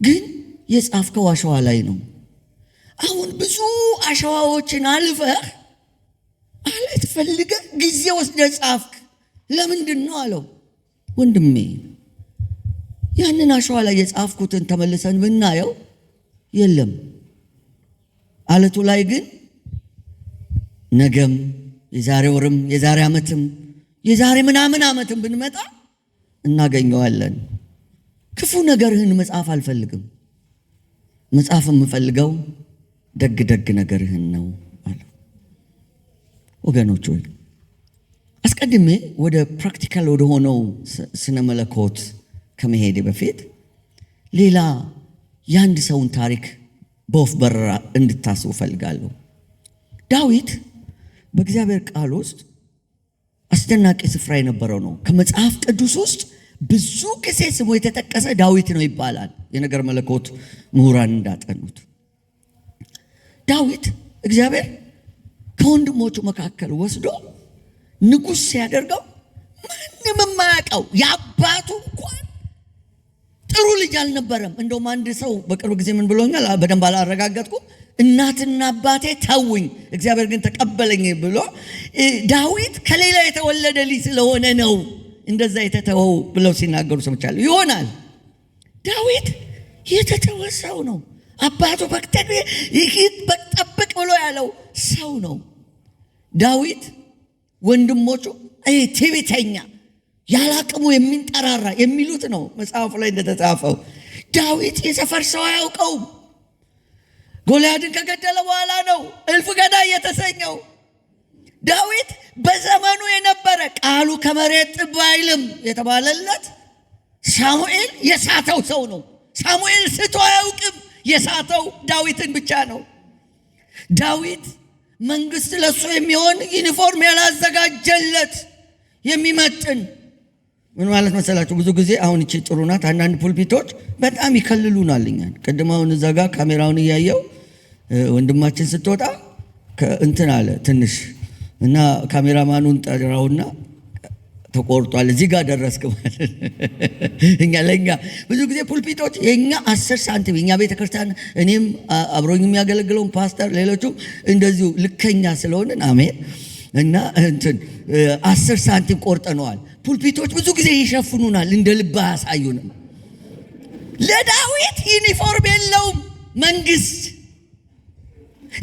ግን የጻፍከው አሸዋ ላይ ነው። አሁን ብዙ አሸዋዎችን አልፈህ አለት ፈልገህ ጊዜ ወስደህ ጻፍክ፣ ለምንድን ነው አለው። ወንድሜ ያንን አሸዋ ላይ የጻፍኩትን ተመልሰን ብናየው የለም። አለቱ ላይ ግን ነገም የዛሬ ወርም የዛሬ ዓመትም የዛሬ ምናምን ዓመትም ብንመጣ እናገኘዋለን። ክፉ ነገርህን መጻፍ አልፈልግም፣ መጻፍ የምፈልገው ደግ ደግ ነገርህን ነው አለ። ወገኖች ሆይ አስቀድሜ ወደ ፕራክቲካል ወደ ሆነው ስነ መለኮት ከመሄዴ በፊት ሌላ የአንድ ሰውን ታሪክ በወፍ በረራ እንድታስቡ ፈልጋለሁ። ዳዊት በእግዚአብሔር ቃል ውስጥ አስደናቂ ስፍራ የነበረው ነው። ከመጽሐፍ ቅዱስ ውስጥ ብዙ ጊዜ ስሙ የተጠቀሰ ዳዊት ነው ይባላል፣ የነገር መለኮት ምሁራን እንዳጠኑት። ዳዊት እግዚአብሔር ከወንድሞቹ መካከል ወስዶ ንጉሥ ሲያደርገው ማንም የማያውቀው የአባቱ እንኳን ጥሩ ልጅ አልነበረም። እንደውም አንድ ሰው በቅርብ ጊዜ ምን ብሎኛል፣ በደንብ አላረጋገጥኩም። እናትና አባቴ ተውኝ፣ እግዚአብሔር ግን ተቀበለኝ ብሎ ዳዊት ከሌላ የተወለደ ልጅ ስለሆነ ነው እንደዛ የተተወው ብለው ሲናገሩ ሰምቻለሁ። ይሆናል ዳዊት የተተወ ሰው ነው። አባቱ ጠብቅ ብሎ ያለው ሰው ነው። ዳዊት ወንድሞቹ ትዕቢተኛ፣ ያላቅሙ የሚንጠራራ የሚሉት ነው መጽሐፉ ላይ እንደተጻፈው። ዳዊት የሰፈር ሰው አያውቀውም። ጎልያድን ከገደለ በኋላ ነው እልፍ ገዳይ የተሰኘው። ዳዊት በዘመኑ የነበረ ቃሉ ከመሬት ጥብ አይልም የተባለለት ሳሙኤል የሳተው ሰው ነው። ሳሙኤል ስቶ አያውቅም፣ የሳተው ዳዊትን ብቻ ነው። ዳዊት መንግስት ለሱ የሚሆን ዩኒፎርም ያላዘጋጀለት የሚመጥን ምን ማለት መሰላችሁ? ብዙ ጊዜ አሁን እቺ ጥሩ ናት፣ አንዳንድ ፑልፒቶች በጣም ይከልሉናል እኛን። ቅድም አሁን እዛ ጋር ካሜራውን እያየው ወንድማችን ስትወጣ እንትን አለ ትንሽ እና ካሜራማኑን ጠራውና ተቆርጧል፣ እዚህ ጋር ደረስክ ማለት ለእኛ ብዙ ጊዜ ፑልፒቶች የእኛ 10 ሳንቲም የእኛ ቤተክርስቲያን እኔም አብሮኝ የሚያገለግለውን ፓስተር ሌሎቹም እንደዚሁ ልከኛ ስለሆንን አሜን እና እንትን 10 ሳንቲም ቆርጠነዋል። ፑልፒቶች ብዙ ጊዜ ይሸፍኑናል፣ እንደ ልብ አያሳዩንም። ለዳዊት ዩኒፎርም የለውም መንግስት።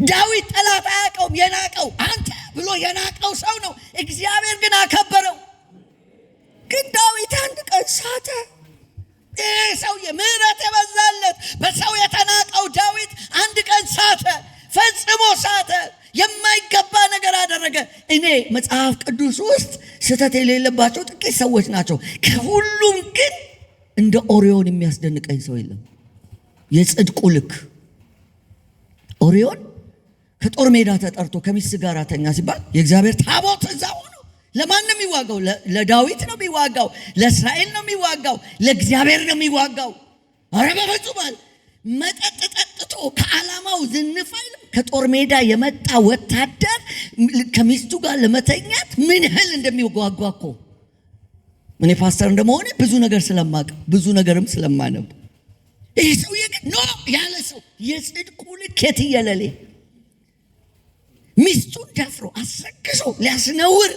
ዳዊት ጠላት አያውቀውም። የናቀው አንተ ብሎ የናቀው ሰው ነው። እግዚአብሔር ግን አከበረው። ግን ዳዊት አንድ ቀን ሳተ። ይህ ሰውዬ ምሕረት የበዛለት በሰው የተናቀው ዳዊት አንድ ቀን ሳተ፣ ፈጽሞ ሳተ። የማይገባ ነገር አደረገ። እኔ መጽሐፍ ቅዱስ ውስጥ ስህተት የሌለባቸው ጥቂት ሰዎች ናቸው። ከሁሉም ግን እንደ ኦሪዮን የሚያስደንቀኝ ሰው የለም። የጽድቁ ልክ ኦሪዮን ከጦር ሜዳ ተጠርቶ ከሚስት ጋር ተኛ ሲባል የእግዚአብሔር ታቦት እዛ ሆኖ ለማን ነው የሚዋጋው? ለዳዊት ነው የሚዋጋው፣ ለእስራኤል ነው የሚዋጋው፣ ለእግዚአብሔር ነው የሚዋጋው። ኧረ በፍጹም አለ። መጠጥ ጠጥቶ ከዓላማው ዝንፍ አይልም። ከጦር ሜዳ የመጣ ወታደር ከሚስቱ ጋር ለመተኛት ምን ያህል እንደሚዋጋ እኮ። እኔ ፓስተር እንደመሆኔ ብዙ ነገር ስለማቅ ብዙ ነገርም ስለማነብ ይህ ሰውዬ ግን ኖ ያለ ሰው የጽድቁ ልክ የትየለሌ ሚስቱን ደፍሮ አሰክሶ ሊያስነውር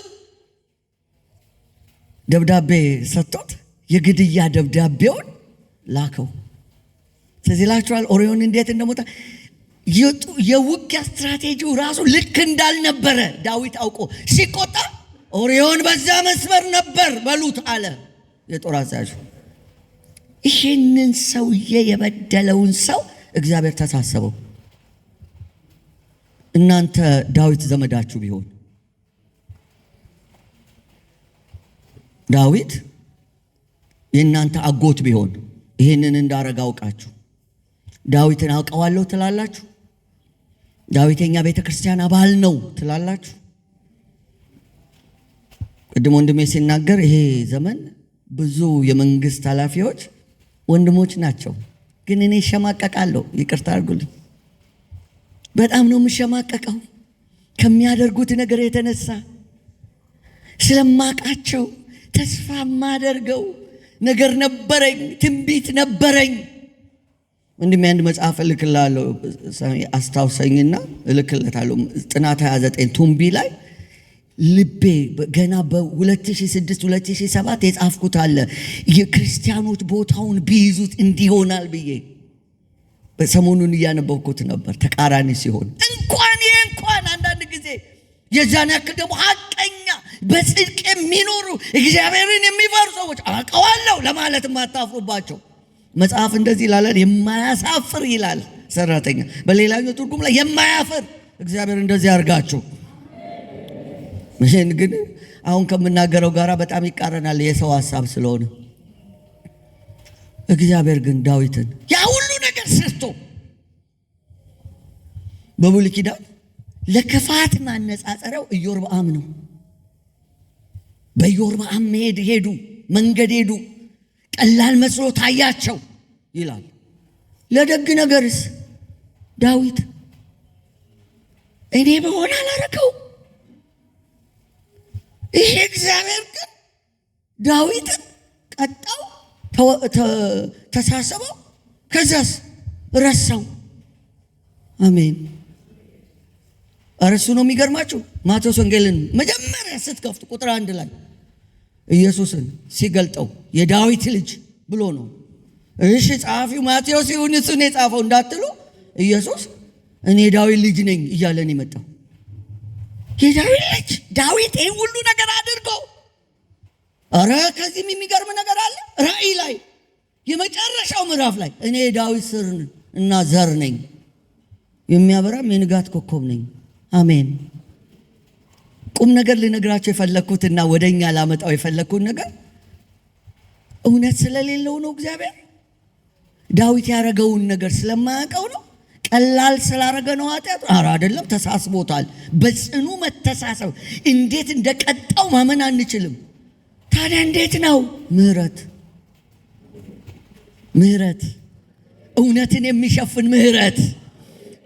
ደብዳቤ ሰጥቶት የግድያ ደብዳቤውን ላከው። ስለዚህ ላችኋል ኦሪዮን እንዴት እንደሞታ የውጊያ ስትራቴጂው ራሱ ልክ እንዳልነበረ ዳዊት አውቆ ሲቆጣ ኦሪዮን በዛ መስመር ነበር በሉት አለ የጦር አዛዡ። ይህንን ሰውዬ የበደለውን ሰው እግዚአብሔር ተሳሰበው። እናንተ ዳዊት ዘመዳችሁ ቢሆን ዳዊት የእናንተ አጎት ቢሆን ይህንን እንዳረጋ አውቃችሁ ዳዊትን አውቀዋለሁ ትላላችሁ? ዳዊት የኛ ቤተ ክርስቲያን አባል ነው ትላላችሁ? ቅድም ወንድሜ ሲናገር ይሄ ዘመን ብዙ የመንግስት ኃላፊዎች ወንድሞች ናቸው። ግን እኔ እሸማቀቃለሁ። ይቅርታ አድርጉልኝ። በጣም ነው የምሸማቀቀው ከሚያደርጉት ነገር የተነሳ ስለማቃቸው ተስፋ የማደርገው ነገር ነበረኝ፣ ትንቢት ነበረኝ። ወንድሜ አንድ መጽሐፍ እልክልሃለሁ አስታውሰኝና እልክለታለሁ። ጥናት 29 ቱንቢ ላይ ልቤ ገና በ2006 2007 የጻፍኩት አለ የክርስቲያኖች ቦታውን ቢይዙት እንዲሆናል ብዬ በሰሞኑን እያነበብኩት ነበር። ተቃራኒ ሲሆን እንኳን አንዳንድ ጊዜ የዛን ያክል ደግሞ ሐቀኛ በጽድቅ የሚኖሩ እግዚአብሔርን የሚፈሩ ሰዎች አውቀዋለሁ ለማለት የማታፍሩባቸው መጽሐፍ እንደዚህ ይላል። የማያሳፍር ይላል ሰራተኛ። በሌላኛው ትርጉም ላይ የማያፍር እግዚአብሔር እንደዚህ ያርጋችሁ። ይሄን ግን አሁን ከምናገረው ጋራ በጣም ይቃረናል የሰው ሐሳብ ስለሆነ። እግዚአብሔር ግን ዳዊትን ያ ሁሉ ነገር ሰርቶ በብሉይ ኪዳን ለክፋት ማነጻጸሪያው ኢዮርብዓም ነው። በኢዮርብዓም ሄዱ መንገድ ሄዱ፣ ቀላል መስሎ ታያቸው ይላል። ለደግ ነገርስ ዳዊት እኔ በሆነ አላረከው። ይሄ እግዚአብሔር ግን ዳዊትን ቀጣው፣ ተሳሰበው፣ ከዛስ ረሳው። አሜን። እርሱ ነው የሚገርማችሁ። ማቴዎስ ወንጌልን መጀመሪያ ስትከፍቱ ቁጥር 1 ላይ ኢየሱስን ሲገልጠው የዳዊት ልጅ ብሎ ነው። እሺ ጸሐፊው ማቴዎስ ይሁን እሱን የጻፈው እንዳትሉ፣ ኢየሱስ እኔ ዳዊት ልጅ ነኝ እያለን የመጣው የዳዊት ልጅ ዳዊት ይህ ሁሉ ነገር አድርጎ። ኧረ ከዚህም የሚገርም ነገር አለ። ራእይ ላይ የመጨረሻው ምዕራፍ ላይ እኔ ዳዊት ስር እና ዘር ነኝ፣ የሚያበራም የንጋት ኮከብ ነኝ። አሜን። ቁም ነገር ልነግራቸው የፈለግኩትና ወደኛ ላመጣው የፈለግኩት ነገር እውነት ስለሌለው ነው። እግዚአብሔር ዳዊት ያረገውን ነገር ስለማያውቀው ነው። ቀላል ስላረገ ነው ኃጢአቱ? ኧረ አይደለም፣ ተሳስቦታል። በጽኑ መተሳሰብ እንዴት እንደቀጣው ማመን አንችልም። ታዲያ እንዴት ነው? ምህረት፣ እውነትን የሚሸፍን ምህረት፣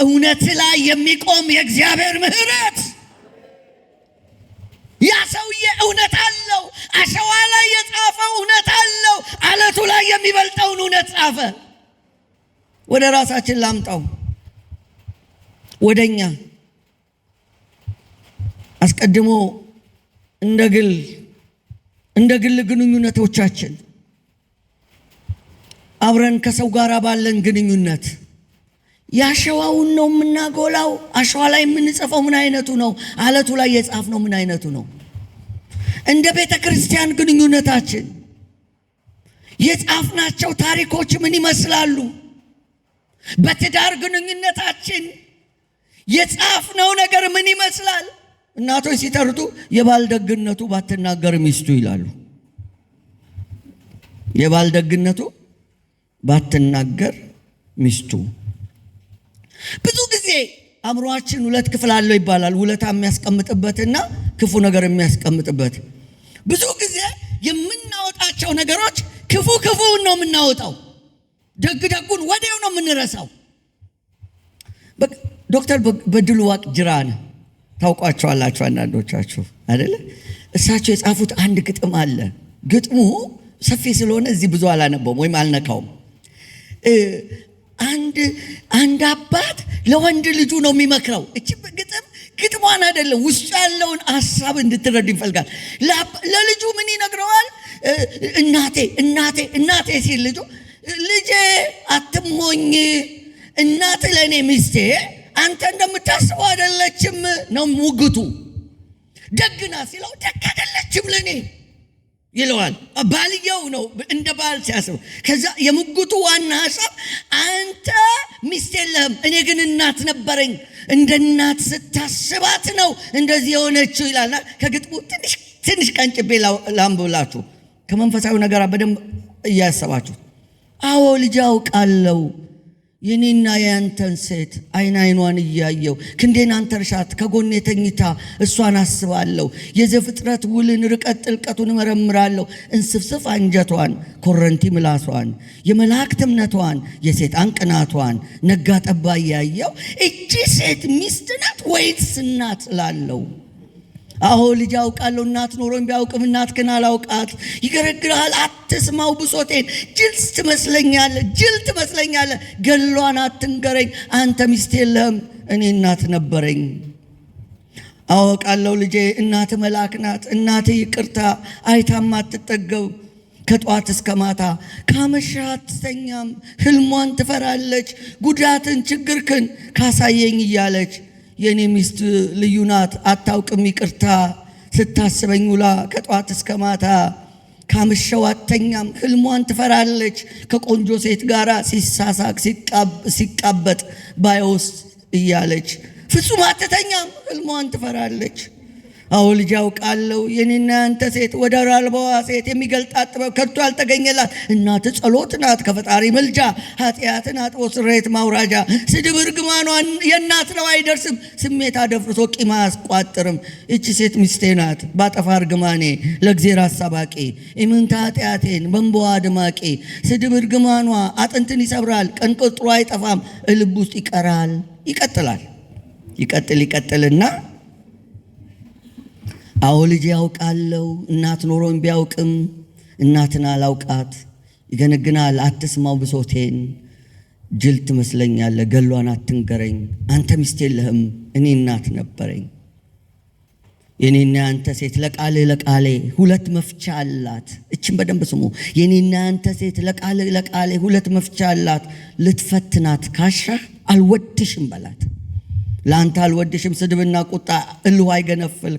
እውነት ላይ የሚቆም የእግዚአብሔር ምህረት። ያ ሰውዬ እውነት አለው። አሸዋ ላይ የጻፈው እውነት አለው። አለቱ ላይ የሚበልጠውን እውነት ጻፈ። ወደ ራሳችን ላምጣው፣ ወደኛ አስቀድሞ እንደ ግል ግንኙነቶቻችን አብረን ከሰው ጋር ባለን ግንኙነት ያሸዋውን ነው የምናጎላው? አሸዋ ላይ የምንጽፈው ምን አይነቱ ነው? አለቱ ላይ የጻፍነው ምን አይነቱ ነው? እንደ ቤተ ክርስቲያን ግንኙነታችን የጻፍናቸው ታሪኮች ምን ይመስላሉ? በትዳር ግንኙነታችን የጻፍነው ነገር ምን ይመስላል? እናቶች ሲተርቱ የባል ደግነቱ ባትናገር ሚስቱ ይላሉ። የባል ደግነቱ ባትናገር ሚስቱ። ብዙ ጊዜ አእምሮአችን ሁለት ክፍል አለው ይባላል። ውለታ የሚያስቀምጥበትና ክፉ ነገር የሚያስቀምጥበት። ብዙ ጊዜ የምናወጣቸው ነገሮች ክፉን ነው የምናወጣው፣ ደጉን ወዲያው ነው የምንረሳው። ዶክተር በድሉ ዋቅጅራን ታውቋቸዋላችሁ አንዳንዶቻችሁ አይደለ? እሳቸው የጻፉት አንድ ግጥም አለ። ግጥሙ ሰፊ ስለሆነ እዚህ ብዙ አላነበውም ወይም አልነካውም። አንድ አባት ለወንድ ልጁ ነው የሚመክረው። እቺ ግጥሟን አይደለም ውስጡ ያለውን ሐሳብ እንድትረዱ ይፈልጋል። ለልጁ ምን ይነግረዋል? እናቴ ሲል ልጄ አትሞኝ፣ እናት ለእኔ ሚስቴ አንተ እንደምታስበው አይደለችም ነው ሙግቱ። ደግና ሲለው ደግ አይደለችም ለእኔ ይለዋል። ባልየው ነው እንደ ባል ሲያስብ። ከዛ የሙግቱ ዋና ሐሳብ አንተ ሚስት የለህም፣ እኔ ግን እናት ነበረኝ፣ እንደ እናት ስታስባት ነው እንደዚህ የሆነችው ይላልና ከግጥሙ ትንሽ ቀንጭቤ ላንብብላችሁ ከመንፈሳዊ ነገር በደንብ እያሰባችሁ። አዎ ልጅ አውቃለሁ የኔና የአንተን ሴት አይኗን እያየው ክንዴን አንተርሻት ከጎኔ ተኝታ እሷን አስባለሁ። የዘፍጥረት ውልን ርቀት ጥልቀቱን እመረምራለሁ። እንስፍስፍ አንጀቷን ኮረንቲ ምላሷን የመላእክት እምነቷን የሴጣን ቅናቷን ነጋ ጠባ እያየው እቺ ሴት ሚስት ናት ወይስ እናት ላለው? አዎ ልጅ አውቃለሁ እናት ኖሮኝ ቢያውቅም እናት ግን አላውቃት። ይገረግርሃል አትስማው ብሶቴን፣ ጅል ትመስለኛለህ ገሏን አትንገረኝ። አንተ ሚስት የለህም እኔ እናት ነበረኝ። አውቃለሁ ልጄ እናት መልአክ ናት። እናት ይቅርታ አይታም አትጠገብ ከጧት እስከ ማታ ካመሻህ አትተኛም። ህልሟን ትፈራለች ጉዳትን ችግርክን ካሳየኝ እያለች። የኔ ሚስት ልዩ ናት አታውቅም ይቅርታ። ስታስበኝ ውላ ከጧት እስከ ማታ ካመሸው አተኛም። ህልሟን ትፈራለች ከቆንጆ ሴት ጋር ሲሳሳቅ ሲቃበጥ ባይወስ እያለች። ፍጹም አትተኛም ህልሟን ትፈራለች። አዎ ልጅ አውቃለሁ የኔና ያንተ ሴት ወደር አልባዋ ሴት የሚገልጣት ጥበብ ከቶ ያልተገኘላት እናት ጸሎት ናት ከፈጣሪ ምልጃ ኃጢአትን አጥቦ ስሬት ማውራጃ። ስድብ እርግማኗን የእናት ነው አይደርስም ስሜት አደፍርሶ ቂም አያስቋጥርም። እቺ ሴት ሚስቴ ናት ባጠፋ እርግማኔ ለእግዜር አሳባቂ ኢምንታ ኃጢአቴን በንበዋ አድማቂ። ስድብ እርግማኗ አጥንትን ይሰብራል ቀን ቁጥሩ አይጠፋም ልብ ውስጥ ይቀራል። ይቀጥልና አዎ ልጅ ያውቃለሁ እናት ኖሮኝ ቢያውቅም እናትን አላውቃት። ይገነግናል አትስማው ብሶቴን፣ ጅል ትመስለኛለህ ገሏን አትንገረኝ። አንተ ሚስት የለህም እኔ እናት ነበረኝ። የኔና ያንተ ሴት ለቃሌ ሁለት መፍቻ አላት። እችን በደንብ ስሙ። የኔና ያንተ ሴት ለቃሌ ሁለት መፍቻ አላት። ልትፈትናት ካሻህ አልወድሽም በላት። ለአንተ አልወድሽም ስድብና ቁጣ እልሁ አይገነፍል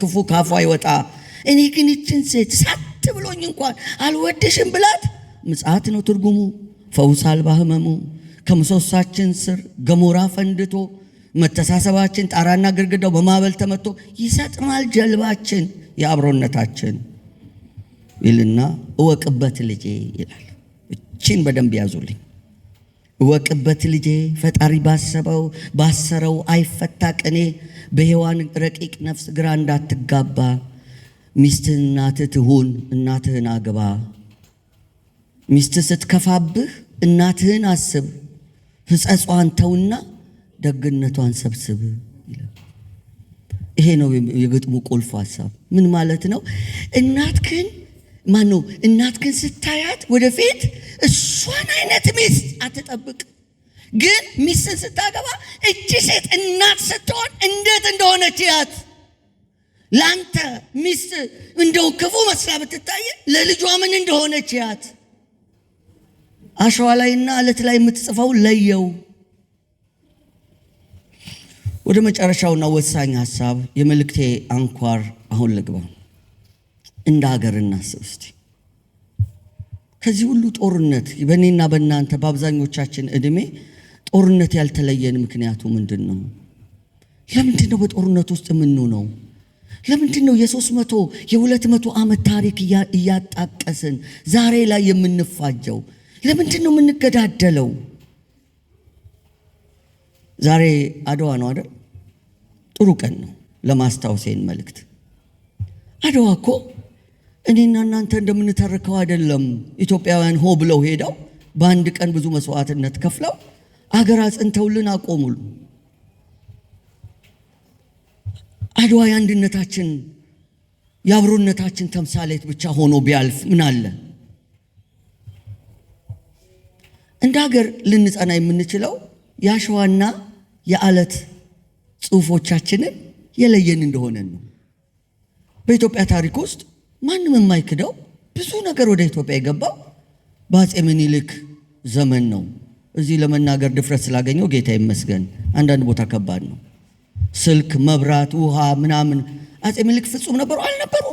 ክፉ ካፉ አይወጣ። እኔ ግን ይችን ሴት ሳት ብሎኝ እንኳን አልወድሽም ብላት ምጽአት ነው ትርጉሙ ፈውስ አልባ ህመሙ። ከምሰሶሳችን ስር ገሞራ ፈንድቶ መተሳሰባችን ጣራና ግድግዳው በማዕበል ተመቶ ይሰጥማል ጀልባችን የአብሮነታችን ይልና እወቅበት ልጄ ይላል። እቺን በደንብ ያዙልኝ። እወቅበት ልጄ ፈጣሪ ባሰረው አይፈታ ቅኔ በሔዋን ረቂቅ ነፍስ ግራ እንዳትጋባ። ሚስትህ እናትህ ትሁን እናትህን አግባ። ሚስትህ ስትከፋብህ እናትህን አስብ። ሕጸጿን ተውና ደግነቷን ሰብስብ ይላል። ይሄ ነው የግጥሙ ቁልፍ ሐሳብ። ምን ማለት ነው? እናትህን ስታያት ወደፊት እሷን አይነት ሚስት አትጠብቅ። ግን ሚስትን ስታገባ እቺ ሴት እናት ስትሆን እንዴት እንደሆነች ያት። ላንተ ሚስት እንደው ክፉ መስላ ብትታይ ለልጇ ምን እንደሆነች ያት። አሸዋ ላይና አለት ላይ የምትጽፈው ለየው። ወደ መጨረሻውና ወሳኝ ሐሳብ የመልእክቴ አንኳር አሁን ልግባ። እንደ ሀገር እናስብ እስቲ። ከዚህ ሁሉ ጦርነት በእኔና በእናንተ በአብዛኞቻችን ዕድሜ ጦርነት ያልተለየን ምክንያቱ ምንድን ነው? ለምንድን ነው በጦርነት ውስጥ የምንሆነው? ለምንድን ነው የ300 የ200 ዓመት ታሪክ እያጣቀስን ዛሬ ላይ የምንፋጀው? ለምንድን ነው የምንገዳደለው? ዛሬ አድዋ ነው አይደል? ጥሩ ቀን ነው ለማስታወሴን መልእክት። አድዋ እኮ እኔና እናንተ እንደምንተርከው አይደለም። ኢትዮጵያውያን ሆ ብለው ሄደው በአንድ ቀን ብዙ መስዋዕትነት ከፍለው አገር አጽንተውልን አቆሙሉ። አድዋ የአንድነታችን የአብሮነታችን ተምሳሌት ብቻ ሆኖ ቢያልፍ ምን አለ? እንደ ሀገር ልንጸና የምንችለው የአሸዋና የአለት ጽሑፎቻችንን የለየን እንደሆነ ነው። በኢትዮጵያ ታሪክ ውስጥ ማንም የማይክደው ብዙ ነገር ወደ ኢትዮጵያ የገባው በአፄ ምኒልክ ዘመን ነው። እዚህ ለመናገር ድፍረት ስላገኘው ጌታ ይመስገን። አንዳንድ ቦታ ከባድ ነው። ስልክ፣ መብራት፣ ውሃ ምናምን አፄ ምኒልክ ፍጹም ነበሩ አልነበሩ?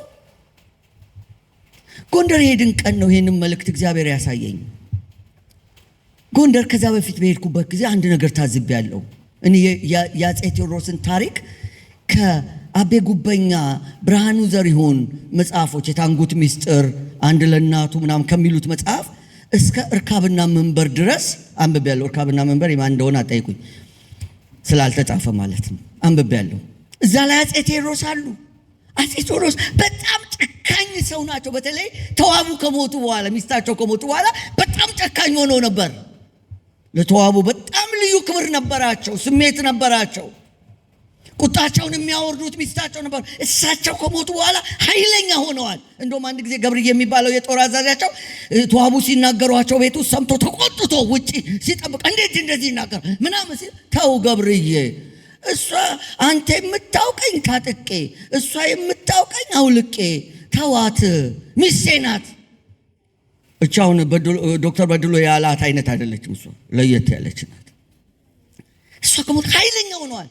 ጎንደር የሄድን ቀን ነው ይሄንን መልእክት እግዚአብሔር ያሳየኝ። ጎንደር ከዛ በፊት በሄድኩበት ጊዜ አንድ ነገር ታዝቤያለሁ። እኔ የአፄ ቴዎድሮስን ታሪክ ከአቤ ጉበኛ፣ ብርሃኑ ዘሪሁን መጽሐፎች የታንጉት ሚስጥር፣ አንድ ለእናቱ ምናምን ከሚሉት መጽሐፍ እስከ እርካብና መንበር ድረስ አንብቤያለሁ። እርካብና መንበር የማን እንደሆነ አጠይቁኝ፣ ስላልተጻፈ ማለት ነው። አንብቤያለሁ። እዛ ላይ አፄ ቴዎድሮስ አሉ። አፄ ቴዎድሮስ በጣም ጨካኝ ሰው ናቸው። በተለይ ተዋቡ ከሞቱ በኋላ ሚስታቸው ከሞቱ በኋላ በጣም ጨካኝ ሆነው ነበር። ለተዋቡ በጣም ልዩ ክብር ነበራቸው፣ ስሜት ነበራቸው። ቁጣቸውን የሚያወርዱት ሚስታቸው ነበር። እሳቸው ከሞቱ በኋላ ኃይለኛ ሆነዋል። እንደውም አንድ ጊዜ ገብርዬ የሚባለው የጦር አዛዣቸው ተዋቡ ሲናገሯቸው ቤት ውስጥ ሰምቶ ተቆጥቶ ውጪ ሲጠብቅ እንዴት እንደዚህ ይናገር ምናምን ሲል ተው ገብርዬ፣ እሷ አንተ የምታውቀኝ ታጥቄ እሷ የምታውቀኝ አውልቄ ተዋት፣ ሚስቴ ናት። እቻውን ዶክተር በድሎ ያላት አይነት አይደለችም። እሷ ለየት ያለች ናት። እሷ ከሞት ኃይለኛ ሆነዋል።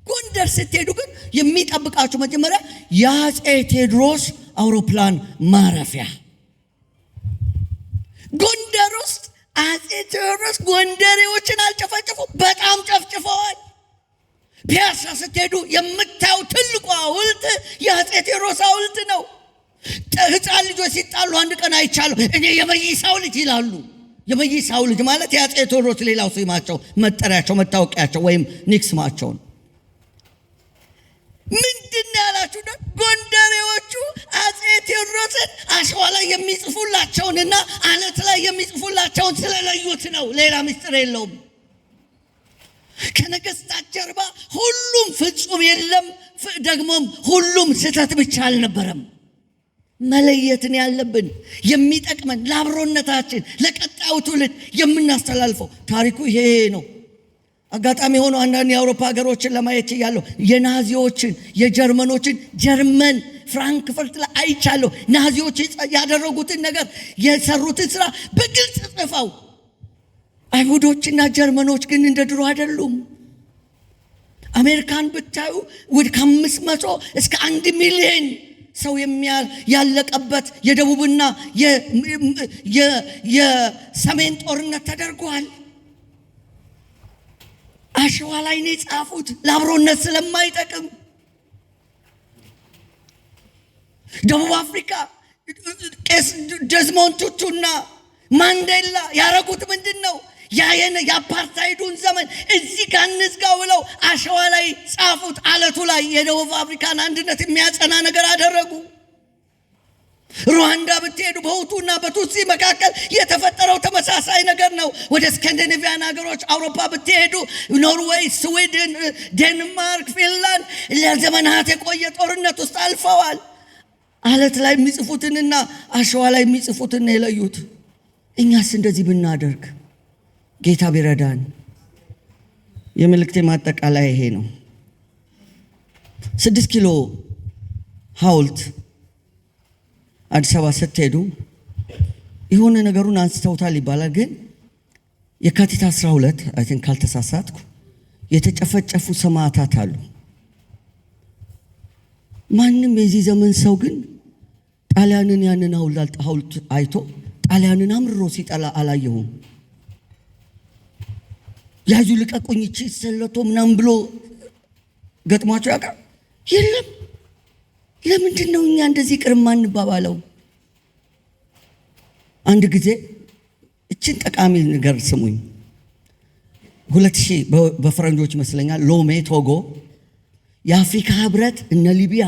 ጎንደር ስትሄዱ ግን የሚጠብቃችሁ መጀመሪያ የአፄ ቴዎድሮስ አውሮፕላን ማረፊያ። ጎንደር ውስጥ አፄ ቴዎድሮስ ጎንደሬዎችን አልጨፈጨፉ፣ በጣም ጨፍጭፈዋል። ፒያሳ ስትሄዱ የምታዩ ትልቁ ሐውልት የአፄ ቴዎድሮስ ሐውልት ነው። ሕፃን ልጆች ሲጣሉ አንድ ቀን አይቻሉ እኔ የመይሳው ልጅ ይላሉ። የመይሳው ልጅ ማለት የአፄ ቴዎድሮስ ሌላው ስማቸው፣ መጠሪያቸው፣ መታወቂያቸው ወይም ኒክስማቸው ነው። ምንድን ያላችሁ ነው? ጎንደሬዎቹ አፄ ቴዎድሮስን አሸዋ ላይ የሚጽፉላቸውንና አለት ላይ የሚጽፉላቸውን ስለለዩት ነው። ሌላ ምስጢር የለውም። ከነገስታት ጀርባ ሁሉም ፍጹም የለም፣ ደግሞም ሁሉም ስህተት ብቻ አልነበረም። መለየትን ያለብን የሚጠቅመን ለአብሮነታችን ለቀጣዩ ትውልድ የምናስተላልፈው ታሪኩ ይሄ ነው። አጋጣሚ ሆኖ አንዳንድ የአውሮፓ ሀገሮችን ለማየት ያለው የናዚዎችን የጀርመኖችን ጀርመን ፍራንክፈርት ላይ አይቻለሁ። ናዚዎች ያደረጉትን ነገር የሰሩትን ስራ በግልጽ ጽፈው። አይሁዶችና ጀርመኖች ግን እንደ ድሮ አይደሉም። አሜሪካን ብታዩ ወደ 500 እስከ 1 ሚሊዮን ሰው ያለቀበት የደቡብና የሰሜን ጦርነት ተደርጓል። አሸዋ ላይ ነው የጻፉት ለአብሮነት ስለማይጠቅም። ደቡብ አፍሪካ ቄስ ደዝሞንድ ቱቱና ማንዴላ ያረጉት ምንድን ነው? የአፓርታይዱን ዘመን እዚህ ጋር እንዝጋው ብለው አሸዋ ላይ ጻፉት። አለቱ ላይ የደቡብ አፍሪካን አንድነት የሚያጸና ነገር አደረጉ። ሩዋንዳ ብትሄዱ በሁቱና በቱትሲ መካከል የተፈጠረው ተመሳሳይ ነገር ነው። ወደ ስካንዲኔቪያን ሀገሮች አውሮፓ ብትሄዱ ኖርዌይ፣ ስዊድን፣ ዴንማርክ፣ ፊንላንድ ለዘመናት የቆየ ጦርነት ውስጥ አልፈዋል። አለት ላይ የሚጽፉትንና አሸዋ ላይ የሚጽፉትን የለዩት። እኛስ እንደዚህ ብናደርግ ጌታ ቢረዳን። የመልእክቴ ማጠቃለያ ይሄ ነው። 6 ኪሎ ሐውልት አዲስ አበባ ስትሄዱ የሆነ ነገሩን አንስተውታል ይባላል። ግን የካቲት 12 አይ ቲንክ ካልተሳሳትኩ የተጨፈጨፉ ሰማዕታት አሉ። ማንም የዚህ ዘመን ሰው ግን ጣሊያንን ያንን ሐውልት አይቶ ጣሊያንን አምርሮ ሲጠላ አላየሁም። ያዙ ልቀቁኝ እቺ ሰለቶ ምናምን ብሎ ገጥሟቸው ያውቃል? የለም። ለምንድን ነው እኛ እንደዚህ ቅርማ እንባባለው? አንድ ጊዜ እችን ጠቃሚ ነገር ስሙኝ። 2000 በፈረንጆች ይመስለኛል ሎሜ ቶጎ የአፍሪካ ህብረት እነ ሊቢያ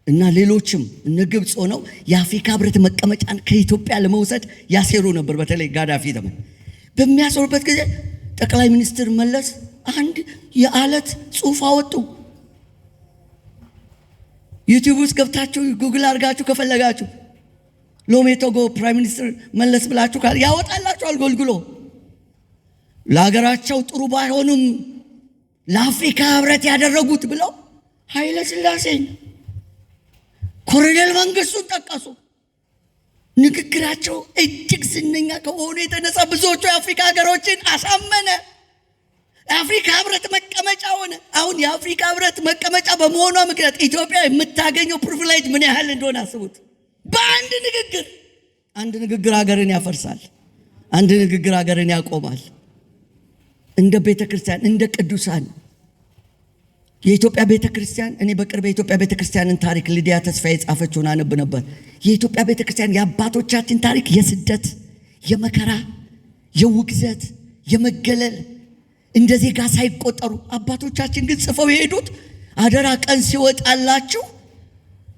እና ሌሎችም እነ ግብፅ ሆነው የአፍሪካ ህብረት መቀመጫን ከኢትዮጵያ ለመውሰድ ያሴሩ ነበር። በተለይ ጋዳፊ ዘመን በሚያሰሩበት ጊዜ ጠቅላይ ሚኒስትር መለስ አንድ የአለት ጽሑፍ አወጡ። ዩቲዩብ ውስጥ ገብታችሁ ጉግል አድርጋችሁ ከፈለጋችሁ ሎሜ ቶጎ ፕራይም ሚኒስትር መለስ ብላችሁ ያወጣላችኋል ጎልጉሎ። ለሀገራቸው ጥሩ ባይሆኑም ለአፍሪካ ህብረት ያደረጉት ብለው ኃይለ ሥላሴን ኮሎኔል መንግስቱን ጠቀሱ። ንግግራቸው እጅግ ዝነኛ ከሆነ የተነሳ ብዙዎቹ የአፍሪካ ሀገሮችን አሳመነ። የአፍሪካ ህብረት መቀመጫ ሆነ። አሁን የአፍሪካ ህብረት መቀመጫ በመሆኗ ምክንያት ኢትዮጵያ የምታገኘው ፕሪቪሌጅ ምን ያህል እንደሆነ አስቡት። በአንድ ንግግር አንድ ንግግር ሀገርን ያፈርሳል። አንድ ንግግር ሀገርን ያቆማል። እንደ ቤተ ክርስቲያን እንደ ቅዱሳን የኢትዮጵያ ቤተ ክርስቲያን እኔ በቅርብ የኢትዮጵያ ቤተ ክርስቲያንን ታሪክ ልዲያ ተስፋዬ የጻፈችውን አነብ ነበር። የኢትዮጵያ ቤተ ክርስቲያን የአባቶቻችን ታሪክ የስደት፣ የመከራ፣ የውግዘት፣ የመገለል እንደ ዜጋ ሳይቆጠሩ አባቶቻችን ግን ጽፈው የሄዱት አደራ ቀን ሲወጣላችሁ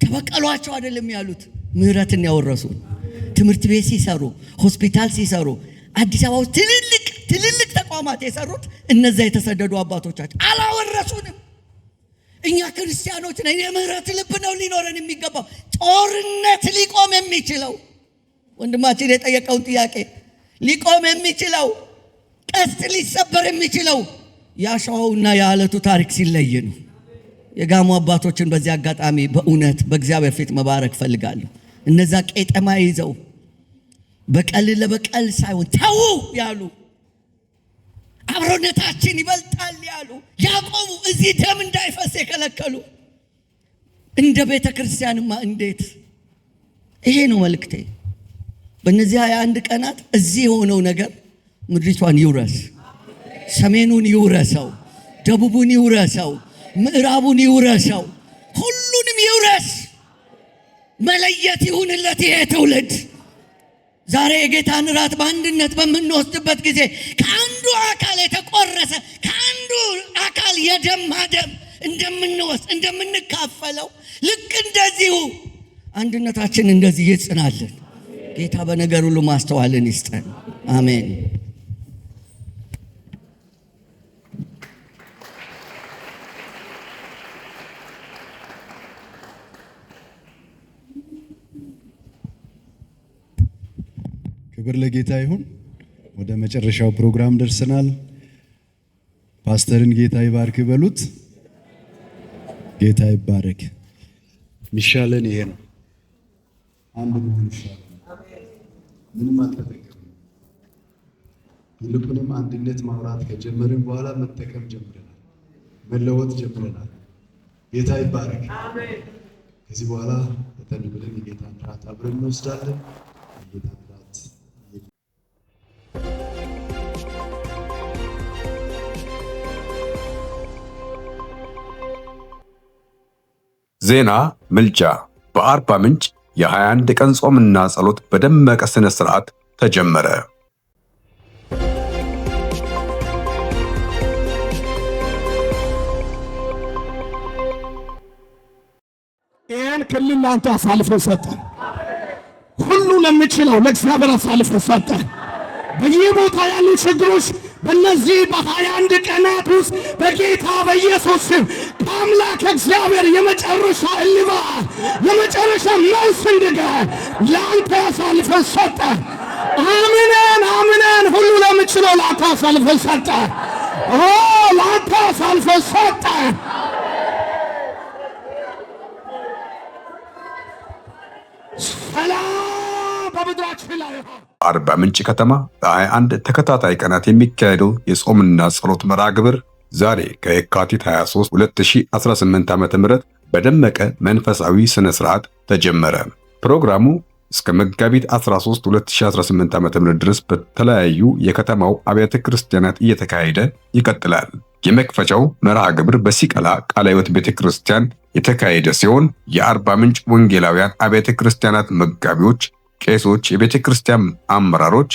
ተበቀሏቸው አይደለም ያሉት። ምህረትን ያወረሱ ትምህርት ቤት ሲሰሩ፣ ሆስፒታል ሲሰሩ፣ አዲስ አበባ ውስጥ ትልልቅ ተቋማት የሰሩት እነዛ የተሰደዱ አባቶቻችን አላወረሱንም። እኛ ክርስቲያኖች ነን። የምህረት ልብ ነው ሊኖረን የሚገባው። ጦርነት ሊቆም የሚችለው ወንድማችን የጠየቀውን ጥያቄ ሊቆም የሚችለው ቀስት ሊሰበር የሚችለው የአሸዋውና የዓለቱ ታሪክ ሲለይ ነው። የጋሞ አባቶችን በዚህ አጋጣሚ በእውነት በእግዚአብሔር ፊት መባረክ ፈልጋለሁ። እነዛ ቄጠማ ይዘው በቀል ለበቀል ሳይሆን ተው ያሉ፣ አብሮነታችን ይበልጣል ያሉ፣ ያቆሙ፣ እዚህ ደም እንዳይፈስ የከለከሉ እንደ ቤተ ክርስቲያንማ እንዴት! ይሄ ነው መልእክቴ። በእነዚህ 21 ቀናት እዚህ የሆነው ነገር ምድሪቷን ይውረስ፣ ሰሜኑን ይውረሰው፣ ደቡቡን ይውረሰው፣ ምዕራቡን ይውረሰው፣ ሁሉንም ይውረስ። መለየት ይሁንለት ይሄ ትውልድ። ዛሬ የጌታን ራት በአንድነት በምንወስድበት ጊዜ ከአንዱ አካል የተቆረሰ ከአንዱ አካል የደማ ደም እንደምንወስድ እንደምንካፈለው ልክ እንደዚሁ አንድነታችን እንደዚህ ይጽናልን። ጌታ በነገር ሁሉ ማስተዋልን ይስጠን። አሜን። ክብር ለጌታ ይሁን። ወደ መጨረሻው ፕሮግራም ደርሰናል። ፓስተርን ጌታ ይባርክ በሉት። ጌታ ይባረክ። ሚሻለን ይሄ ነው። አንድ መሆን ይሻላል። ምንም አልተጠቀምንም። ይልቁንም አንድነት ማውራት ከጀመርን በኋላ መጠቀም ጀምረናል፣ መለወጥ ጀምረናል። ጌታ ይባረክ። ከዚህ በኋላ ፈጠን ብለን የጌታን ራት አብረን እንወስዳለን። የጌታን ራት ዜና ምልጃ በአርባ ምንጭ የ21 ቀን ጾምና ጸሎት በደመቀ ስነ ስርዓት ተጀመረ። ይህን ክልል ለአንተ አሳልፈ ሰጠ። ሁሉ ለምችለው ለእግዚአብሔር አሳልፈ ሰጠ። በየቦታ ያሉ ችግሮች በእነዚህ በ21 ቀናት ውስጥ በጌታ በኢየሱስ ስም ከአምላክ እግዚአብሔር የመጨረሻ እልባት የመጨረሻ መልስ እንዲገኝ ለአንተ አሳልፈ ሰጠ። አምነን አምነን ሁሉ ለምችለው ለአንተ አሳልፈ ሰጠ። ለአንተ አሳልፈ ሰጠ። ሰላም በምድራችን ላይ ይሁን። አርባ ምንጭ ከተማ ለ21 ተከታታይ ቀናት የሚካሄደው የጾምና ጸሎት መርሃ ግብር ዛሬ ከየካቲት 23 2018 ዓ.ም በደመቀ መንፈሳዊ ስነ ስርዓት ተጀመረ። ፕሮግራሙ እስከ መጋቢት 13 2018 ዓ.ም ድረስ በተለያዩ የከተማው አብያተ ክርስቲያናት እየተካሄደ ይቀጥላል። የመክፈቻው መርሃ ግብር በሲቀላ ቃለ ሕይወት ቤተክርስቲያን የተካሄደ ሲሆን የአርባ ምንጭ ወንጌላውያን አብያተ ክርስቲያናት መጋቢዎች፣ ቄሶች፣ የቤተክርስቲያን አመራሮች፣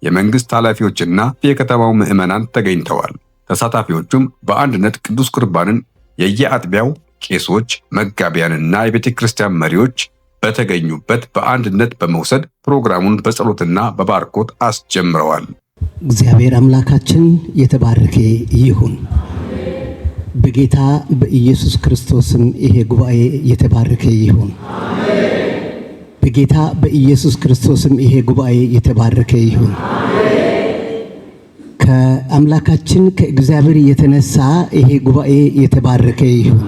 የመንግስት ኃላፊዎችና የከተማው ምዕመናን ተገኝተዋል። ተሳታፊዎቹም በአንድነት ቅዱስ ቁርባንን የየአጥቢያው ቄሶች፣ መጋቢያንና የቤተ ክርስቲያን መሪዎች በተገኙበት በአንድነት በመውሰድ ፕሮግራሙን በጸሎትና በባርኮት አስጀምረዋል። እግዚአብሔር አምላካችን የተባረከ ይሁን። በጌታ በኢየሱስ ክርስቶስም ይሄ ጉባኤ የተባረከ ይሁን። በጌታ በኢየሱስ ክርስቶስም ይሄ ጉባኤ የተባረከ ይሁን። ከአምላካችን ከእግዚአብሔር የተነሳ ይሄ ጉባኤ የተባረከ ይሁን።